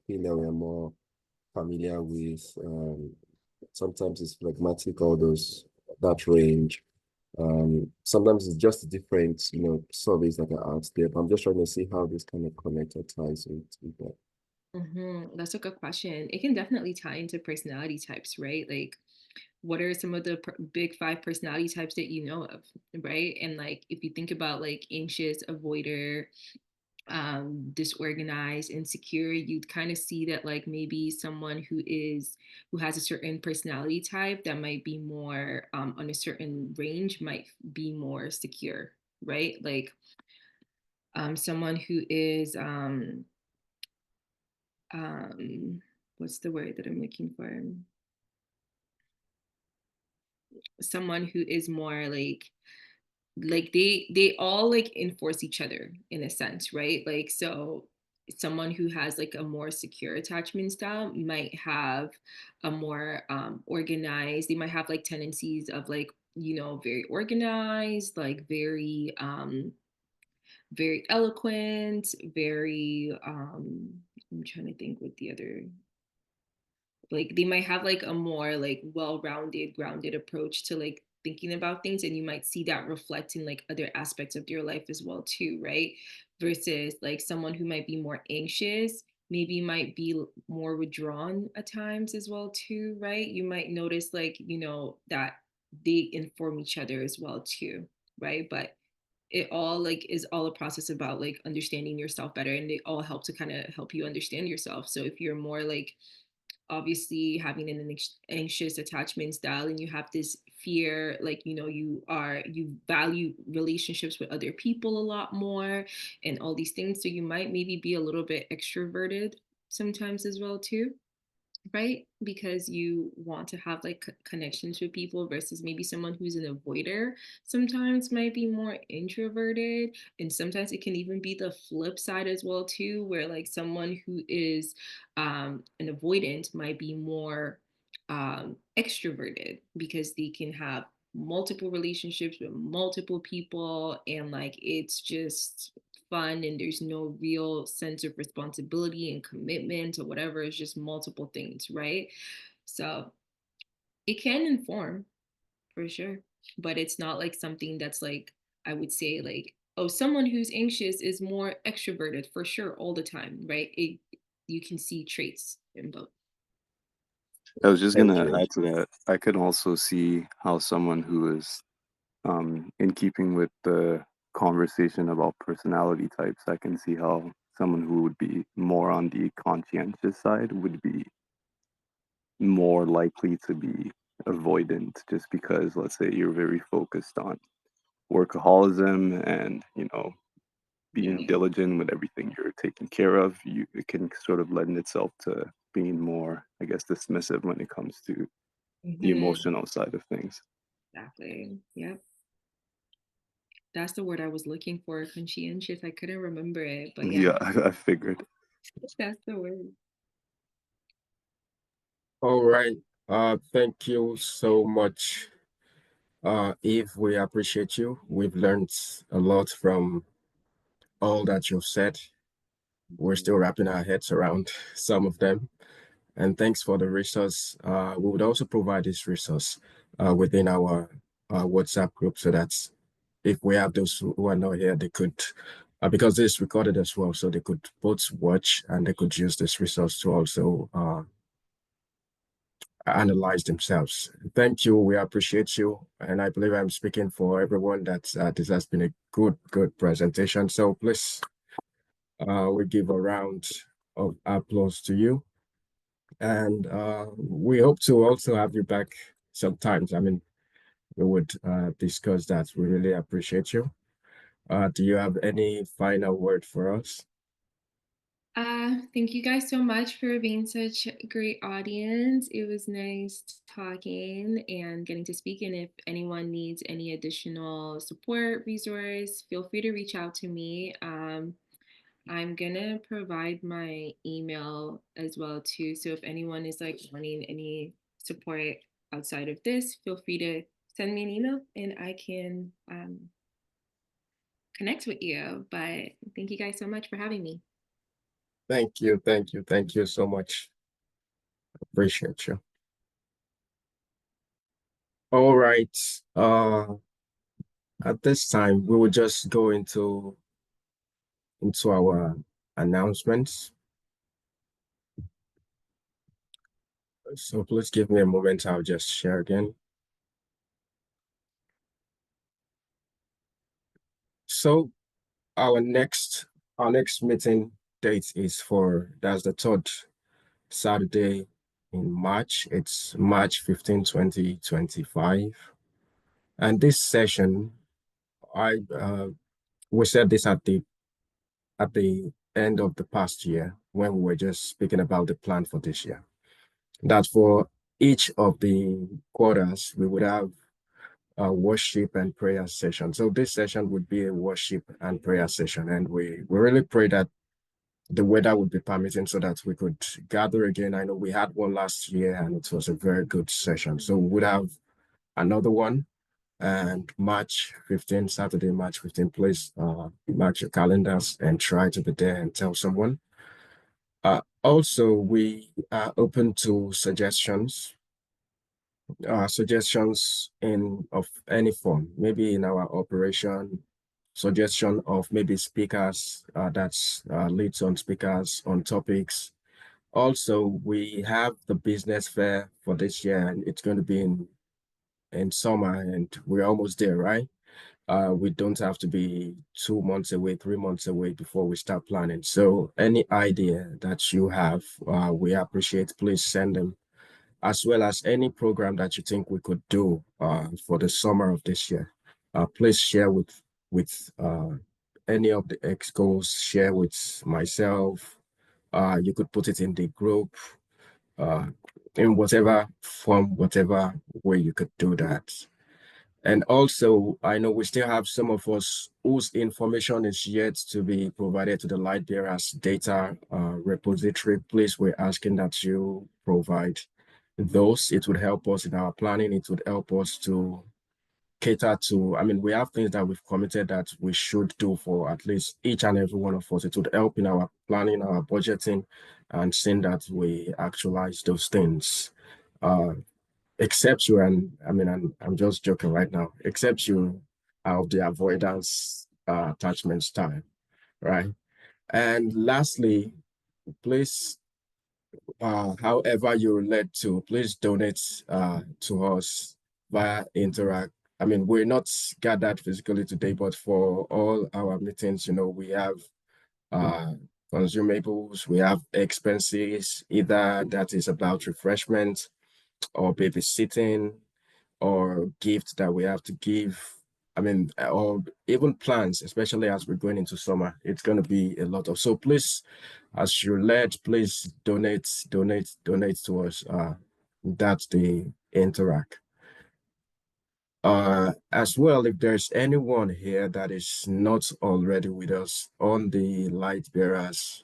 thing that we are more familiar with. Sometimes it's phlegmatic, all those that range. Sometimes it's just different, surveys that are out there. But I'm just trying to see how this kind of connector ties with that. That's a good question. It can definitely tie into personality types, right? Like, what are some of the big five personality types that you know of, right? And like, if you think about like anxious, avoider, disorganized, insecure, you'd kind of see that like maybe someone who has a certain personality type that might be more on a certain range might be more secure, right? Like someone who is what's the word that I'm looking for? Someone who is more like they all like enforce each other in a sense, right? Like so someone who has like a more secure attachment style might have a more organized, they might have like tendencies of like, very organized, like very eloquent, very I'm trying to think what the other like they might have like a more like well-rounded, grounded approach to like thinking about things, and you might see that reflect in like other aspects of your life as well too, right? Versus like someone who might be more anxious, maybe might be more withdrawn at times as well too, right? You might notice like, you know, that they inform each other as well too, right? But it all like is all a process about like understanding yourself better, and they all help to kind of help you understand yourself. So if you're more like obviously having an anxious attachment style, and you have this fear, like, you know, you value relationships with other people a lot more and all these things, so you might maybe be a little bit extroverted sometimes as well too, right? Because you want to have like connections with people, versus maybe someone who's an avoider sometimes might be more introverted. And sometimes it can even be the flip side as well too, where like someone who is an avoidant might be more extroverted, because they can have multiple relationships with multiple people, and like it's just fun, and there's no real sense of responsibility and commitment or whatever. It's just multiple things, right? So it can inform for sure, but it's not like something that's like, I would say like, oh, someone who's anxious is more extroverted for sure all the time, right? You can see traits in both. I was just Thank gonna you. add to that. I could also see how someone who is in keeping with the conversation about personality types, I can see how someone who would be more on the conscientious side would be more likely to be avoidant, just because, let's say, you're very focused on workaholism and, you know, being diligent with everything you're taking care of. It can sort of lend itself to being more, I guess, dismissive when it comes to the emotional side of things. Exactly. Yep. That's the word I was looking for, conscientious. I couldn't remember it, but yeah, Yeah, I figured. that's the word. All right. Thank you so much, Eve. We appreciate you. We've learned a lot from all that you've said. We're still wrapping our heads around some of them. And thanks for the resource. We would also provide this resource within our WhatsApp group, so that if we have those who are not here, they could, because this is recorded as well, so they could both watch and they could use this resource to also analyze themselves. Thank you. We appreciate you. And I believe I'm speaking for everyone that this has been a good presentation. So please, we give a round of applause to you. And we hope to also have you back sometimes. I mean, we would discuss that. We really appreciate you. Do you have any final word for us? Thank you guys so much for being such a great audience. It was nice talking and getting to speak. And if anyone needs any additional support, resource, feel free to reach out to me. I'm gonna provide my email as well too. So if anyone is like wanting any support outside of this, feel free to send me an email and I can connect with you. But thank you guys so much for having me. Thank you. Thank you. Thank you so much. Appreciate you. All right. At this time, we will just go into our announcements. So please give me a moment. I'll just share again. So our next meeting date is that's the third Saturday in March. It's March 15, 2025. And this session, we said this at the end of the past year when we were just speaking about the plan for this year, that for each of the quarters, we would have a worship and prayer session. So this session would be a worship and prayer session. And we really pray that the weather would be permitting so that we could gather again. I know we had one last year and it was a very good session. So we would have another one. And March 15, Saturday, March 15, please mark your calendars and try to be there and tell someone. Also, we are open to suggestions of any form, maybe in our operation, suggestion of maybe speakers that's leads on speakers on topics. Also, we have the business fair for this year, and it's going to be in summer, and we're almost there, right? We don't have to be 2 months away, 3 months away before we start planning. So any idea that you have, we appreciate, please send them, as well as any program that you think we could do for the summer of this year. Please share with any of the excos, share with myself. You could put it in the group, in whatever form, whatever way you could do that. And also, I know we still have some of us whose information is yet to be provided to the Light Bearers data repository. Please, we're asking that you provide those. It would help us in our planning. It would help us to cater to, I mean, we have things that we've committed that we should do for at least each and every one of us. It would help in our planning, our budgeting, and seeing that we actualize those things. Except you, and I mean, I'm just joking right now, except you are of the avoidance attachment style, right? And lastly, please, however you're led to, please donate to us via Interact. I mean, we're not gathered physically today, but for all our meetings, you know, we have consumables, we have expenses, either that is about refreshment or babysitting or gift that we have to give. I mean, or even plans, especially as we're going into summer, it's going to be a lot of. So please, as you're led, please donate to us. That's the Interact. As well, if there's anyone here that is not already with us on the Light Bearers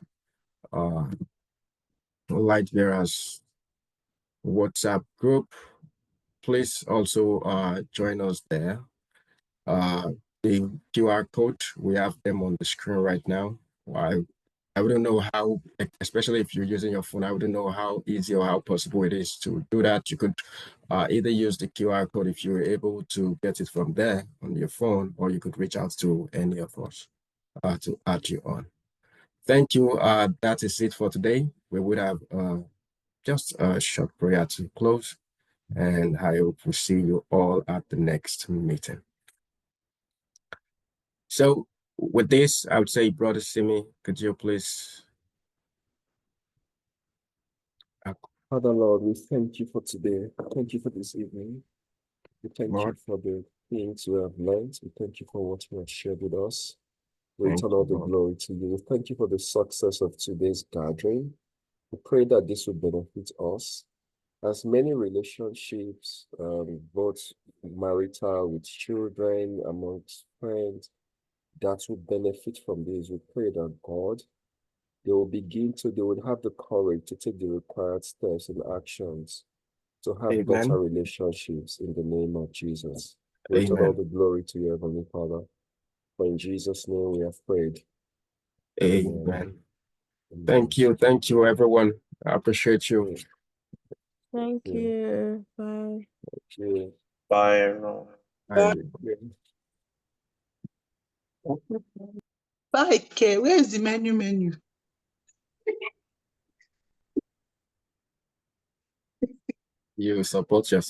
WhatsApp group, please also join us there. The QR code, we have them on the screen right now. I wouldn't know how, especially if you're using your phone, I wouldn't know how easy or how possible it is to do that. You could either use the QR code if you're able to get it from there on your phone, or you could reach out to any of us to add you on. Thank you. That is it for today. We would have just a short prayer to close, and I hope we see you all at the next meeting. So with this, I would say, Brother Simi, could you please? Father Lord, we thank you for today. Thank you for this evening. We thank you for the things we have learned. We thank you for what you have shared with us. We return all the glory to you. We thank you for the success of today's gathering. We pray that this will benefit us. As many relationships, both marital, with children, amongst friends, that will benefit from this. We pray that God, they will have the courage to take the required steps and actions to have better relationships in the name of Jesus. We return all the glory to you, Heavenly Father. For in Jesus' name we have prayed. Amen. Thank you, everyone. I appreciate you. Thank you. Bye. Thank you. Bye, everyone. Bye. Bye, K. Where is the menu? You support yourself.